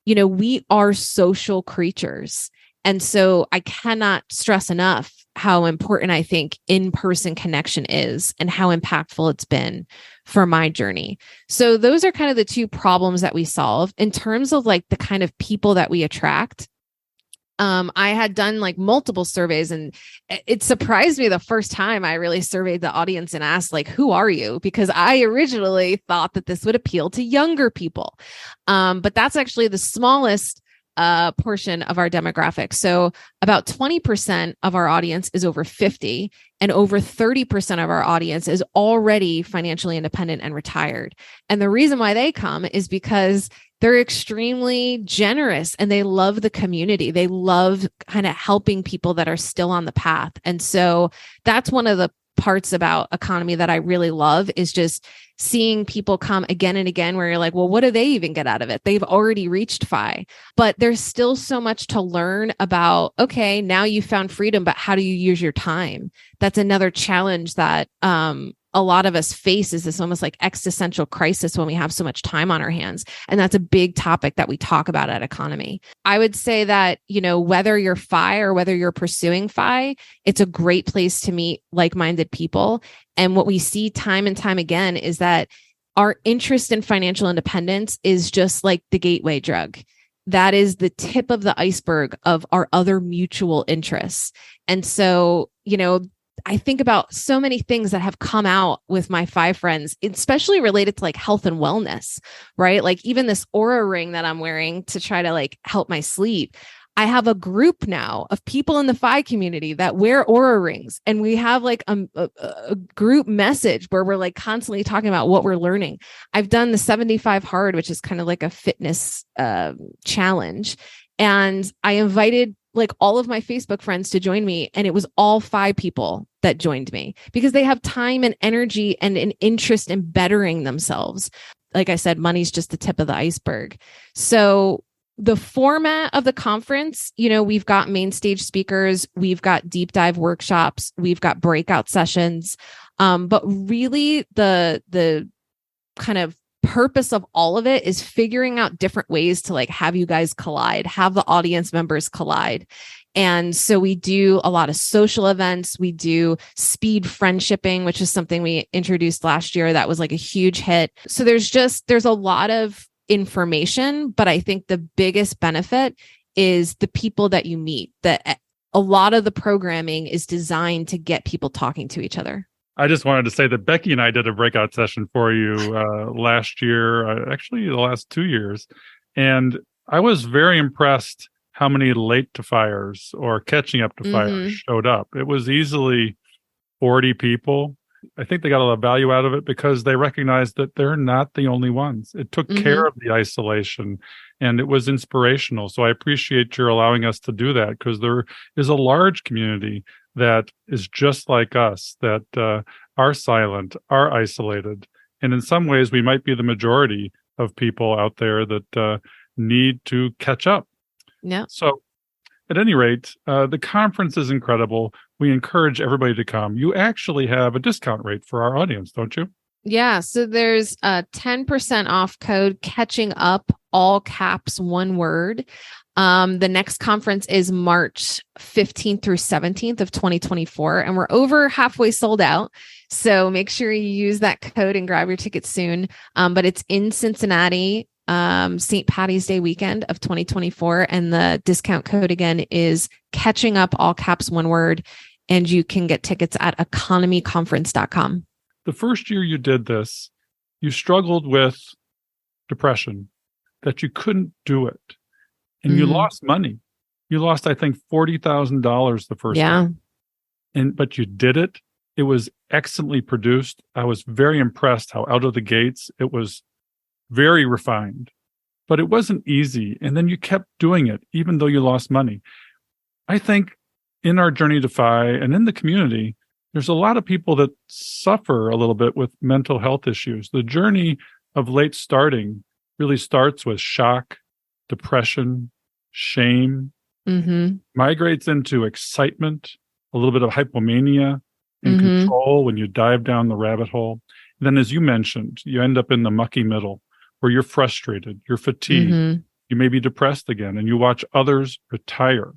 we are social creatures. And so I cannot stress enough how important I think in-person connection is and how impactful it's been for my journey. So those are kind of the two problems that we solve in terms of like the kind of people that we attract. I had done like multiple surveys, and it surprised me the first time I really surveyed the audience and asked like, who are you? Because I originally thought that this would appeal to younger people. But that's actually the smallest portion of our demographic. So about 20% of our audience is over 50, and over 30% of our audience is already financially independent and retired. And the reason why they come is because they're extremely generous and they love the community. They love kind of helping people that are still on the path. And so that's one of the parts about Economy that I really love, is just seeing people come again and again, where you're like, well, what do they even get out of it? They've already reached FI, but there's still so much to learn about. Okay, now you found freedom, but how do you use your time? That's another challenge that a lot of us face, is this almost like existential crisis when we have so much time on our hands. And that's a big topic that we talk about at Economy. I would say that, whether you're FI or whether you're pursuing FI, it's a great place to meet like-minded people. And what we see time and time again is that our interest in financial independence is just like the gateway drug. That is the tip of the iceberg of our other mutual interests. And so, I think about so many things that have come out with my 5 friends, especially related to like health and wellness, right? Like even this Oura Ring that I'm wearing to try to like help my sleep. I have a group now of people in the FI community that wear Oura Rings, and we have like a group message where we're like constantly talking about what we're learning. I've done the 75 hard, which is kind of like a fitness challenge. And I invited like all of my Facebook friends to join me. And it was all 5 people that joined me because they have time and energy and an interest in bettering themselves. Like I said, money's just the tip of the iceberg. So the format of the conference, we've got main stage speakers, we've got deep dive workshops, we've got breakout sessions. But really the kind of purpose of all of it is figuring out different ways to like have you guys collide, have the audience members collide. And so we do a lot of social events. We do speed friendshipping, which is something we introduced last year. That was like a huge hit. So there's a lot of information, but I think the biggest benefit is the people that you meet. That a lot of the programming is designed to get people talking to each other. I just wanted to say that Becky and I did a breakout session for you last year, actually the last 2 years. And I was very impressed how many late to fires or catching up to fires showed up. It was easily 40 people. I think they got a lot of value out of it because they recognized that they're not the only ones. It took care of the isolation and it was inspirational. So I appreciate your allowing us to do that because there is a large community that is just like us, that are silent, are isolated. And in some ways, we might be the majority of people out there that need to catch up. Yeah. So at any rate, the conference is incredible. We encourage everybody to come. You actually have a discount rate for our audience, don't you? Yeah. So there's a 10% off code, catching up, all caps, one word. The next conference is March 15th through 17th of 2024, and we're over halfway sold out. So make sure you use that code and grab your ticket soon. But it's in Cincinnati, St. Patty's Day weekend of 2024. And the discount code again is catching up, all caps, one word. And you can get tickets at economyconference.com. The first year you did this, you struggled with depression, that you couldn't do it. And you lost money. You lost, I think, $40,000 the first time. But you did it. It was excellently produced. I was very impressed how out of the gates it was very refined. But it wasn't easy. And then you kept doing it, even though you lost money. I think in our journey to FI and in the community, there's a lot of people that suffer a little bit with mental health issues. The journey of late starting really starts with shock, depression, shame, migrates into excitement, a little bit of hypomania and control when you dive down the rabbit hole. And then, as you mentioned, you end up in the mucky middle where you're frustrated, you're fatigued, you may be depressed again, and you watch others retire.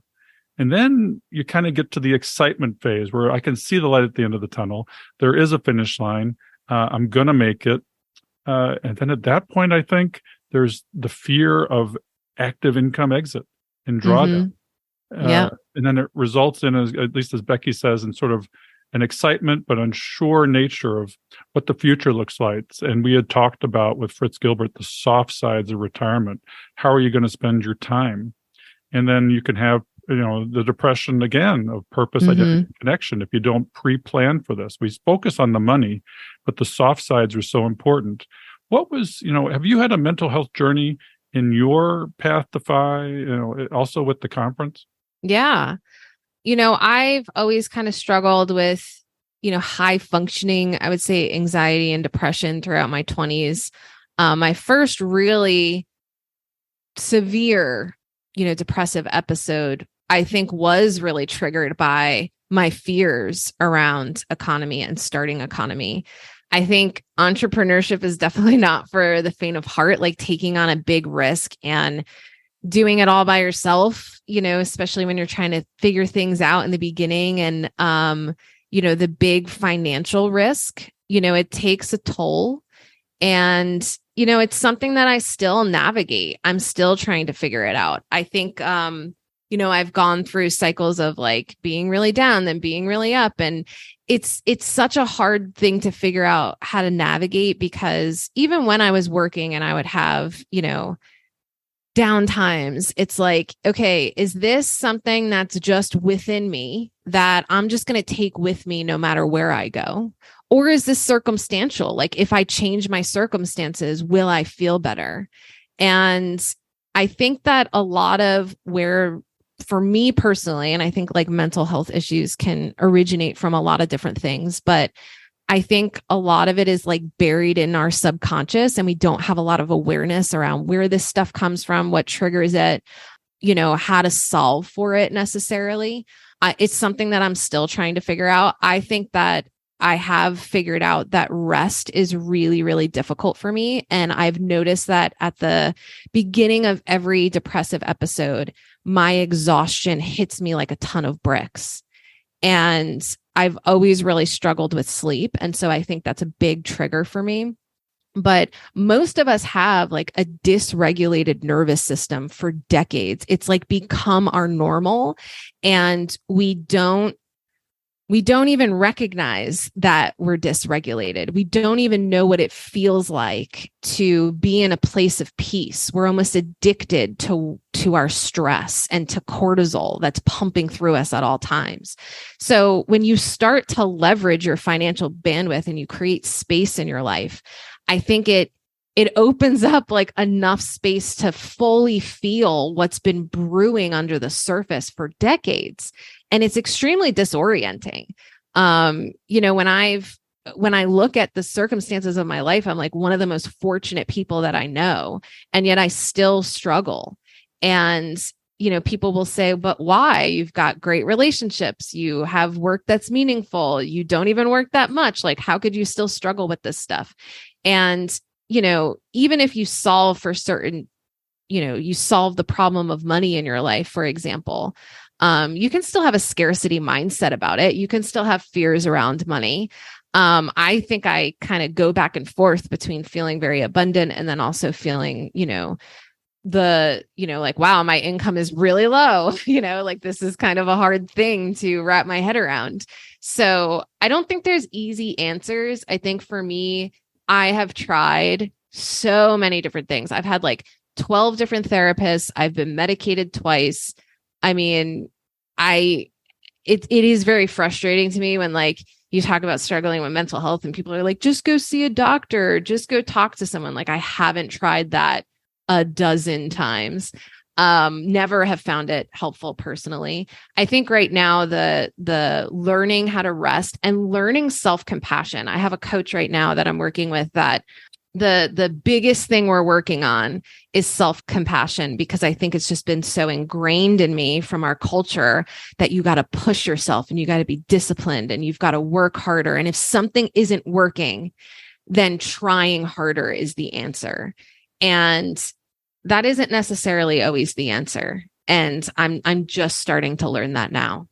And then you kind of get to the excitement phase where I can see the light at the end of the tunnel. There is a finish line. I'm going to make it. And then at that point, I think there's the fear of active income exit and drawdown. And then it results in, at least as Becky says, in sort of an excitement but unsure nature of what the future looks like. And we had talked about with Fritz Gilbert, the soft sides of retirement. How are you going to spend your time? And then you can have, the depression again of purpose, identity, connection if you don't pre-plan for this. We focus on the money, but the soft sides are so important. What was, have you had a mental health journey in your path to FI, also with the conference? Yeah. I've always kind of struggled with, high functioning, I would say anxiety and depression throughout my 20s. My first really severe, depressive episode, I think was really triggered by my fears around economy and starting economy. I think entrepreneurship is definitely not for the faint of heart, like taking on a big risk and doing it all by yourself, especially when you're trying to figure things out in the beginning and, the big financial risk, it takes a toll. And, it's something that I still navigate. I'm still trying to figure it out. I think, I've gone through cycles of like being really down, then being really up. And it's such a hard thing to figure out how to navigate, because even when I was working and I would have, down times, it's like, okay, is this something that's just within me that I'm just going to take with me no matter where I go? Or is this circumstantial? Like if I change my circumstances, will I feel better? And I think that a lot of where, for me personally, and I think like mental health issues can originate from a lot of different things, but I think a lot of it is like buried in our subconscious, and we don't have a lot of awareness around where this stuff comes from, what triggers it, how to solve for it necessarily. It's something that I'm still trying to figure out. I think that I have figured out that rest is really, really difficult for me. And I've noticed that at the beginning of every depressive episode, my exhaustion hits me like a ton of bricks. And I've always really struggled with sleep. And so I think that's a big trigger for me. But most of us have like a dysregulated nervous system for decades. It's like become our normal, and we don't even recognize that we're dysregulated. We don't even know what it feels like to be in a place of peace. We're almost addicted to our stress and to cortisol that's pumping through us at all times. So when you start to leverage your financial bandwidth and you create space in your life, I think it opens up like enough space to fully feel what's been brewing under the surface for decades. And it's extremely disorienting. When I look at the circumstances of my life, I'm like one of the most fortunate people that I know, and yet I still struggle. And, people will say, but why? You've got great relationships. You have work that's meaningful. You don't even work that much. Like, how could you still struggle with this stuff? And, even if you solve for certain, you solve the problem of money in your life, for example, you can still have a scarcity mindset about it. You can still have fears around money. I think I kind of go back and forth between feeling very abundant and then also feeling, like, wow, my income is really low, like this is kind of a hard thing to wrap my head around. So I don't think there's easy answers. I think for me, I have tried so many different things. I've had like 12 different therapists. I've been medicated twice. I mean, it is very frustrating to me when like you talk about struggling with mental health and people are like, just go see a doctor, just go talk to someone. Like I haven't tried that a dozen times. Never have found it helpful personally. I think right now the learning how to rest and learning self-compassion. I have a coach right now that I'm working with that the biggest thing we're working on is self-compassion, because I think it's just been so ingrained in me from our culture that you got to push yourself and you got to be disciplined and you've got to work harder. And if something isn't working, then trying harder is the answer. And that isn't necessarily always the answer. And I'm just starting to learn that now.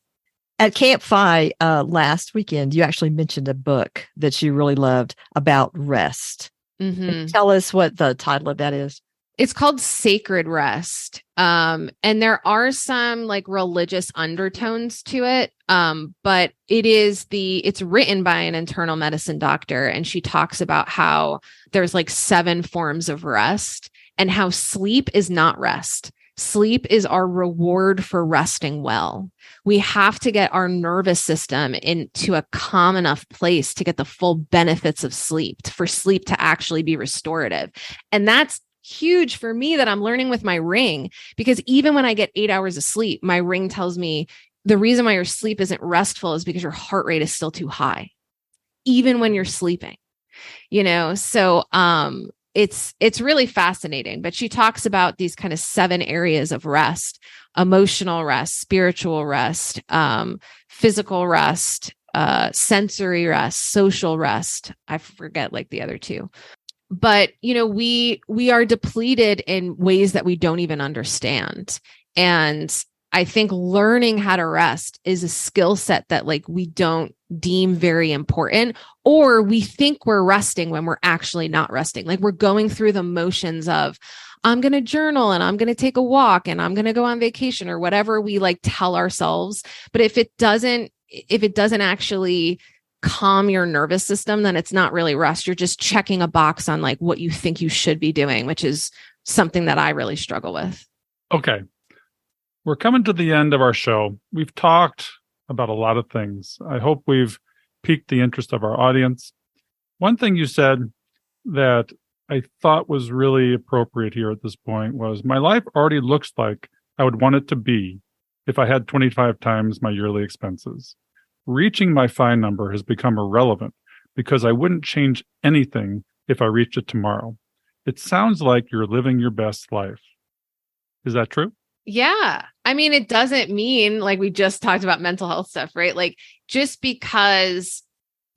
At CUtFI last weekend, you actually mentioned a book that you really loved about rest. Mm-hmm. Tell us what the title of that is. It's called Sacred Rest. And there are some like religious undertones to it. But it's written by an internal medicine doctor. And she talks about how there's like 7 forms of rest and how sleep is not rest. Sleep is our reward for resting well. We have to get our nervous system into a calm enough place to get the full benefits of sleep, for sleep to actually be restorative. And that's huge for me that I'm learning with my ring, because even when I get 8 hours of sleep, my ring tells me the reason why your sleep isn't restful is because your heart rate is still too high, even when you're sleeping, so, it's really fascinating, but she talks about these kind of 7 areas of rest: emotional rest, spiritual rest, physical rest, sensory rest, social rest. I forget like the other 2. But, we are depleted in ways that we don't even understand. And I think learning how to rest is a skill set that like we don't deem very important, or we think we're resting when we're actually not resting. Like we're going through the motions of, I'm going to journal and I'm going to take a walk and I'm going to go on vacation or whatever we like tell ourselves. But if it doesn't actually calm your nervous system, then it's not really rest. You're just checking a box on like what you think you should be doing, which is something that I really struggle with. Okay. We're coming to the end of our show. We've talked about a lot of things. I hope we've piqued the interest of our audience. One thing you said that I thought was really appropriate here at this point was, my life already looks like I would want it to be if I had 25 times my yearly expenses. Reaching my FI number has become irrelevant because I wouldn't change anything if I reached it tomorrow. It sounds like you're living your best life. Is that true? Yeah. I mean, it doesn't mean, like we just talked about mental health stuff, right? Like just because,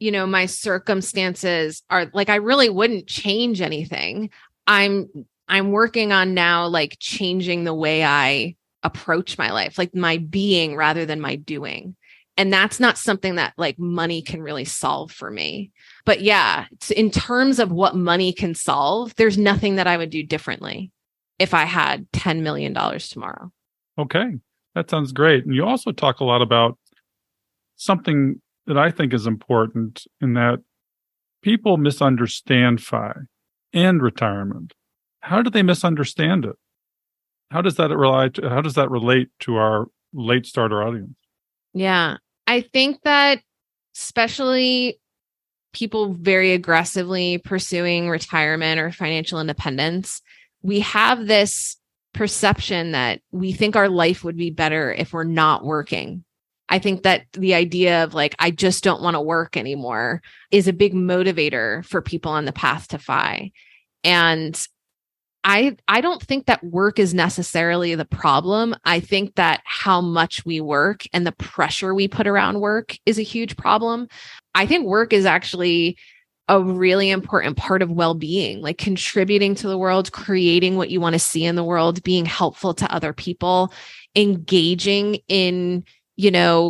my circumstances are like, I really wouldn't change anything. I'm working on now, like changing the way I approach my life, like my being rather than my doing. And that's not something that like money can really solve for me. But yeah, in terms of what money can solve, there's nothing that I would do differently if I had $10 million tomorrow. Okay. That sounds great. And you also talk a lot about something that I think is important, in that people misunderstand FI and retirement. How do they misunderstand it? How does that relate to our late starter audience? Yeah. I think that especially people very aggressively pursuing retirement or financial independence, we have this perception that we think our life would be better if we're not working. I think that the idea of like, I just don't want to work anymore is a big motivator for people on the path to FI. And I don't think that work is necessarily the problem. I think that how much we work and the pressure we put around work is a huge problem. I think work is actually a really important part of well-being, like contributing to the world, creating what you want to see in the world, being helpful to other people, engaging in,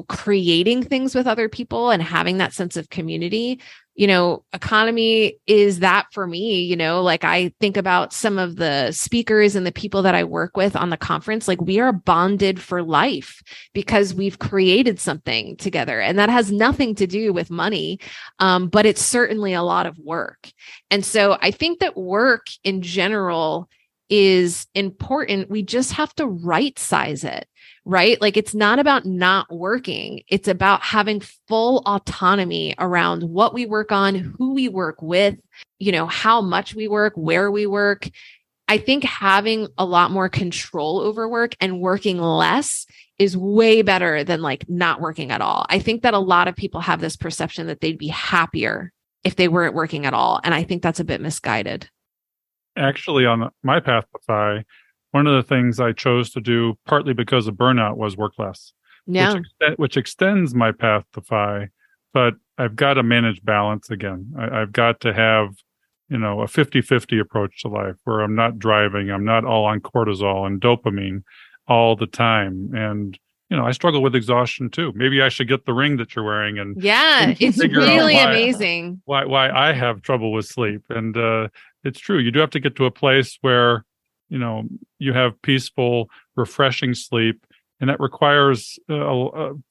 creating things with other people and having that sense of community. Economy is that for me. Like I think about some of the speakers and the people that I work with on the conference, like we are bonded for life because we've created something together, and that has nothing to do with money. But it's certainly a lot of work. And so I think that work in general is important. We just have to right size it. Right? Like it's not about not working. It's about having full autonomy around what we work on, who we work with, how much we work, where we work. I think having a lot more control over work and working less is way better than like not working at all. I think that a lot of people have this perception that they'd be happier if they weren't working at all. And I think that's a bit misguided. Actually, on my path to FI, one of the things I chose to do, partly because of burnout, was work less, which extends my path to FI. But I've got to manage balance again. I've got to have, a 50-50 approach to life where I'm not driving. I'm not all on cortisol and dopamine all the time. And, I struggle with exhaustion too. Maybe I should get the ring that you're wearing and it's really amazing. Why I have trouble with sleep. And it's true. You do have to get to a place where you have peaceful, refreshing sleep, and that requires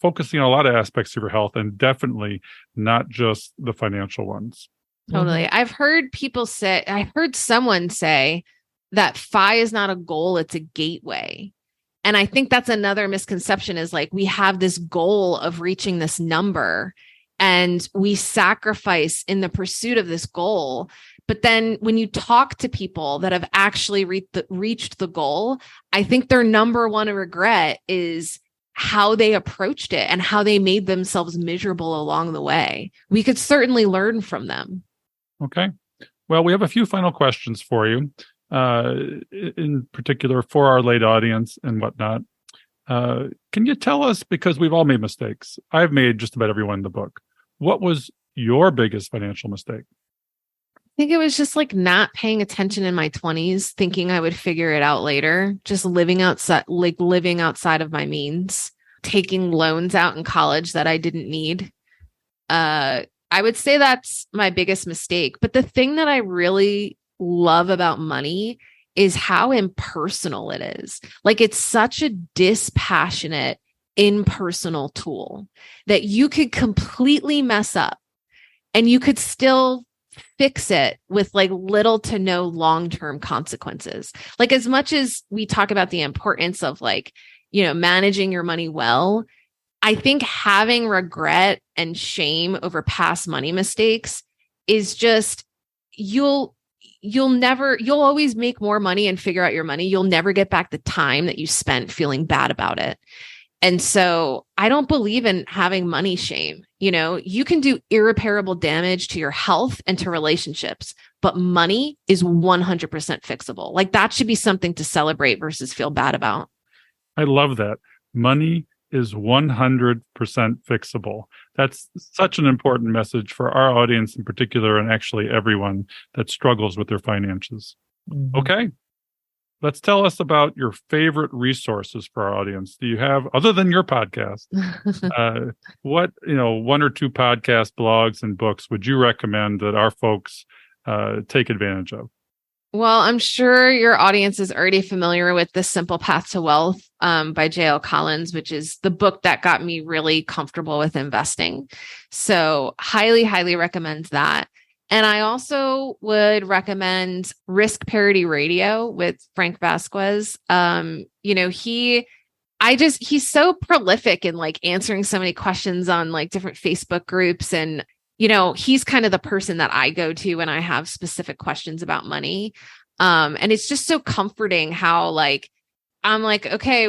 focusing on a lot of aspects of your health, and definitely not just the financial ones. Totally. I've heard someone say that FI is not a goal, it's a gateway. And I think that's another misconception, is like, we have this goal of reaching this number and we sacrifice in the pursuit of this goal. But then when you talk to people that have actually reached the goal, I think their number one regret is how they approached it and how they made themselves miserable along the way. We could certainly learn from them. Okay. Well, we have a few final questions for you, in particular for our late audience and whatnot. Can you tell us, because we've all made mistakes. I've made just about every one in the book. What was your biggest financial mistake? I think it was just like not paying attention in my 20s, thinking I would figure it out later, just living outside of my means, taking loans out in college that I didn't need. I would say that's my biggest mistake. But the thing that I really love about money is how impersonal it is. Like, it's such a dispassionate, impersonal tool that you could completely mess up and you could still fix it with like little to no long-term consequences. Like, as much as we talk about the importance of like, managing your money well, I think having regret and shame over past money mistakes is just, you'll always make more money and figure out your money. You'll never get back the time that you spent feeling bad about it. And so I don't believe in having money shame. You can do irreparable damage to your health and to relationships, but money is 100% fixable. Like, that should be something to celebrate versus feel bad about. I love that. Money is 100% fixable. That's such an important message for our audience in particular, and actually everyone that struggles with their finances. Mm-hmm. Okay. Let's tell us about your favorite resources for our audience. Do you have, other than your podcast, what, one or two podcast blogs and books would you recommend that our folks take advantage of? Well, I'm sure your audience is already familiar with The Simple Path to Wealth by J.L. Collins, which is the book that got me really comfortable with investing. So highly, highly recommend that. And I also would recommend Risk Parity Radio with Frank Vasquez. He's so prolific in like answering so many questions on like different Facebook groups. And, he's kind of the person that I go to when I have specific questions about money. And it's just so comforting how like, I'm like, okay,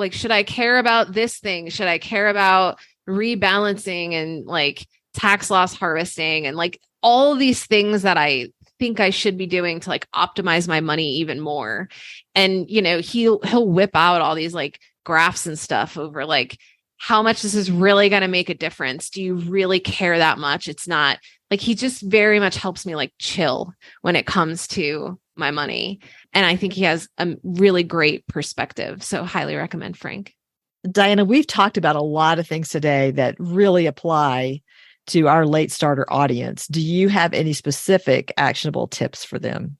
should I care about this thing? Should I care about rebalancing and like tax loss harvesting and like all these things that I think I should be doing to like optimize my money even more? And, he'll whip out all these like graphs and stuff over like how much this is really going to make a difference. Do you really care that much? It's not like, he just very much helps me like chill when it comes to my money. And I think he has a really great perspective. So highly recommend Frank. Diana, we've talked about a lot of things today that really apply to our late starter audience. Do you have any specific actionable tips for them?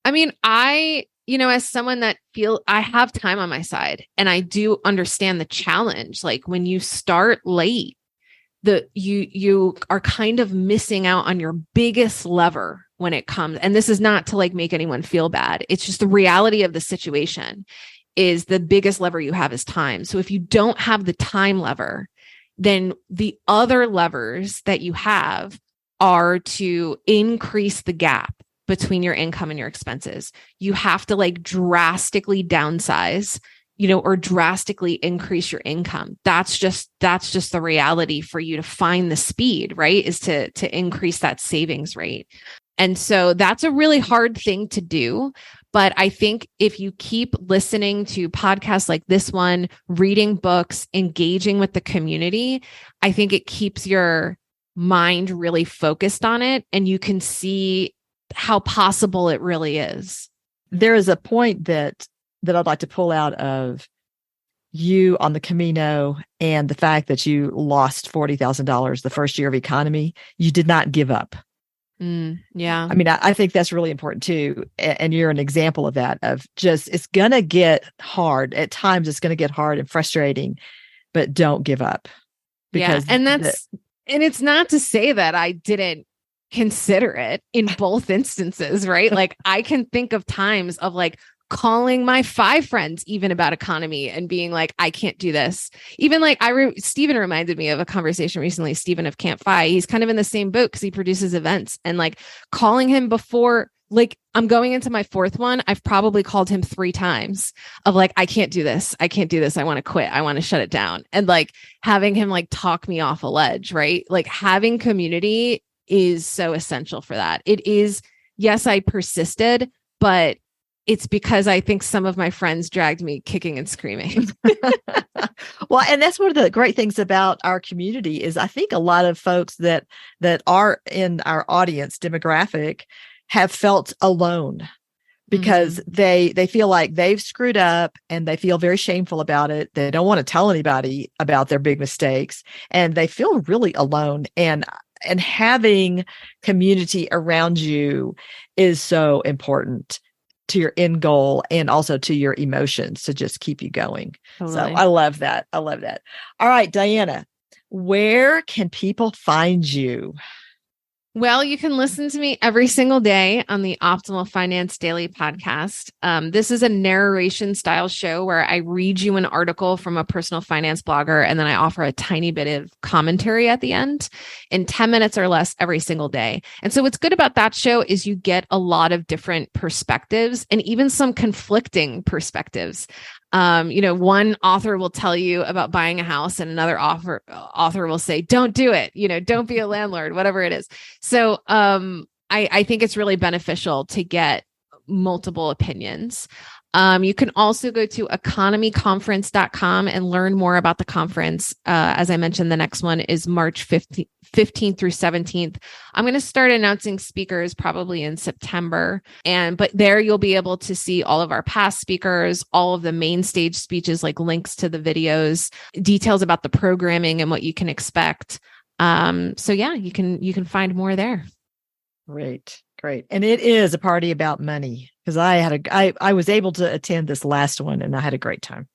I mean, as someone that I have time on my side and I do understand the challenge. Like, when you start late, you are kind of missing out on your biggest lever when it comes. And this is not to like make anyone feel bad. It's just the reality of the situation is the biggest lever you have is time. So if you don't have the time lever, then the other levers that you have are to increase the gap between your income and your expenses. You have to like drastically downsize, or drastically increase your income. That's just the reality for you to find the speed, right? Is to increase that savings rate. And so that's a really hard thing to do. But I think if you keep listening to podcasts like this one, reading books, engaging with the community, I think it keeps your mind really focused on it, and you can see how possible it really is. There is a point that I'd like to pull out of you on the Camino and the fact that you lost $40,000 the first year of economy. You did not give up. Yeah. I mean, I think that's really important too. And you're an example of that, of just, it's going to get hard. At times it's going to get hard and frustrating, but don't give up. Because and it's not to say that I didn't consider it in both instances, right? Like, I can think of times of like calling my 5 friends even about economy and being like, I can't do this. Even like Stephen reminded me of a conversation recently, Stephen of CUtFI. He's kind of in the same boat because he produces events, and like calling him before, like I'm going into my 4th one. I've probably called him 3 times of like, I can't do this. I can't do this. I want to quit. I want to shut it down. And like having him like talk me off a ledge, right? Like having community is so essential for that. It is, yes, I persisted, but it's because I think some of my friends dragged me kicking and screaming. Well, and that's one of the great things about our community is I think a lot of folks that are in our audience demographic have felt alone because they feel like they've screwed up and they feel very shameful about it. They don't want to tell anybody about their big mistakes, and they feel really alone. And having community around you is so important. end goal and also to your emotions to just keep you going. Totally. So I love that. I love that. All right, Diana, where can people find you? Well, you can listen to me every single day on the Optimal Finance Daily podcast. This is a narration style show where I read you an article from a personal finance blogger, and then I offer a tiny bit of commentary at the end in 10 minutes or less every single day. And so what's good about that show is you get a lot of different perspectives and even some conflicting perspectives. One author will tell you about buying a house and another author will say, don't do it, don't be a landlord, whatever it is. So I think it's really beneficial to get multiple opinions. You can also go to economyconference.com and learn more about the conference. As I mentioned, the next one is March 15th through 17th. I'm going to start announcing speakers probably in September. But there you'll be able to see all of our past speakers, all of the main stage speeches, like links to the videos, details about the programming and what you can expect. So yeah, you can find more there. Great. And it is a party about money, because I was able to attend this last one and I had a great time.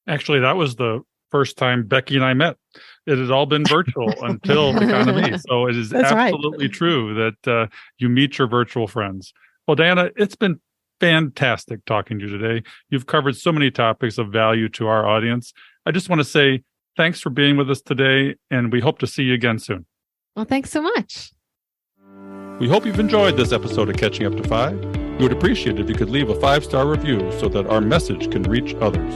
Actually, that was the first time Becky and I met. It had all been virtual until Economy. So it is That's absolutely true that you meet your virtual friends. Well, Diana, it's been fantastic talking to you today. You've covered so many topics of value to our audience. I just want to say thanks for being with us today, and we hope to see you again soon. Well, thanks so much. We hope you've enjoyed this episode of Catching Up to FI. We would appreciate it if you could leave a 5-star review so that our message can reach others.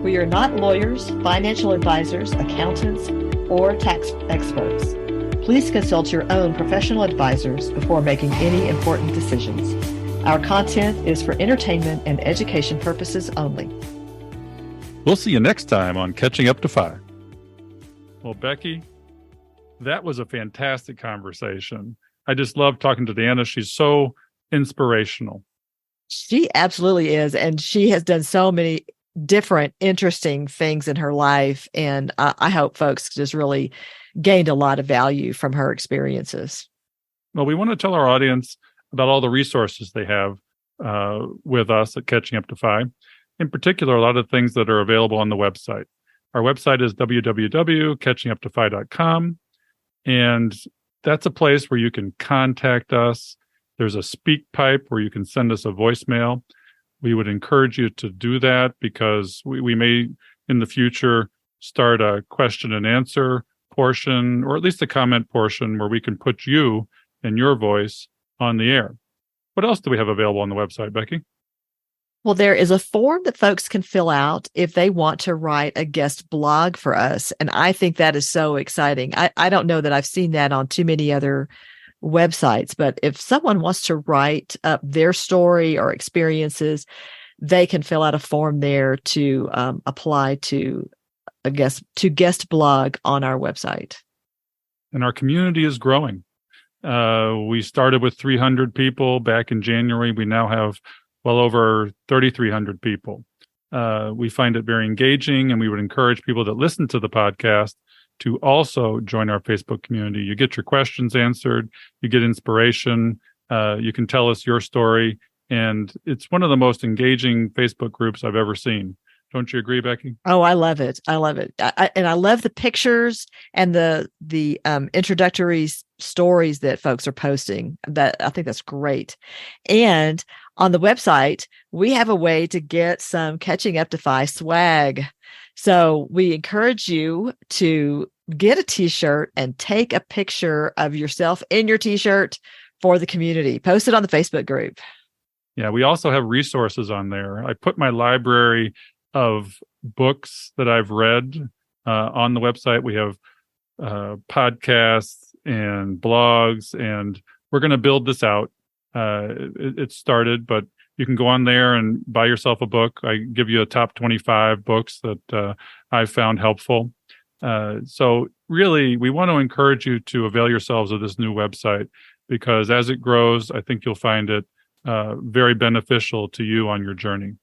We are not lawyers, financial advisors, accountants, or tax experts. Please consult your own professional advisors before making any important decisions. Our content is for entertainment and education purposes only. We'll see you next time on Catching Up to FI. Well, Becky, that was a fantastic conversation. I just love talking to Diana. She's so inspirational. She absolutely is. And she has done so many different, interesting things in her life. And I hope folks just really gained a lot of value from her experiences. Well, we want to tell our audience about all the resources they have with us at Catching Up to FI. In particular, a lot of things that are available on the website. Our website is www.catchinguptofi.com. And that's a place where you can contact us. There's a speak pipe where you can send us a voicemail. We would encourage you to do that because we may in the future start a question and answer portion, or at least a comment portion where we can put you and your voice on the air. What else do we have available on the website, Becky? Well, there is a form that folks can fill out if they want to write a guest blog for us. And I think that is so exciting. I don't know that I've seen that on too many other websites, but if someone wants to write up their story or experiences, they can fill out a form there to apply to guest blog on our website. And our community is growing. We started with 300 people back in January. We now have well over 3,300 people. We find it very engaging, and we would encourage people that listen to the podcast to also join our Facebook community. You get your questions answered, you get inspiration, you can tell us your story, and it's one of the most engaging Facebook groups I've ever seen. Don't you agree, Becky? Oh, I love it. I love it. And I love the pictures and the introductory stories that folks are posting. That I think that's great. And on the website, we have a way to get some Catching Up to FI swag. So we encourage you to get a t-shirt and take a picture of yourself in your t-shirt for the community. Post it on the Facebook group. Yeah, we also have resources on there. I put my library of books that I've read on the website. We have podcasts and blogs, and we're going to build this out. It started, but you can go on there and buy yourself a book. I give you a top 25 books that I've found helpful. So really, we want to encourage you to avail yourselves of this new website, because as it grows, I think you'll find it very beneficial to you on your journey.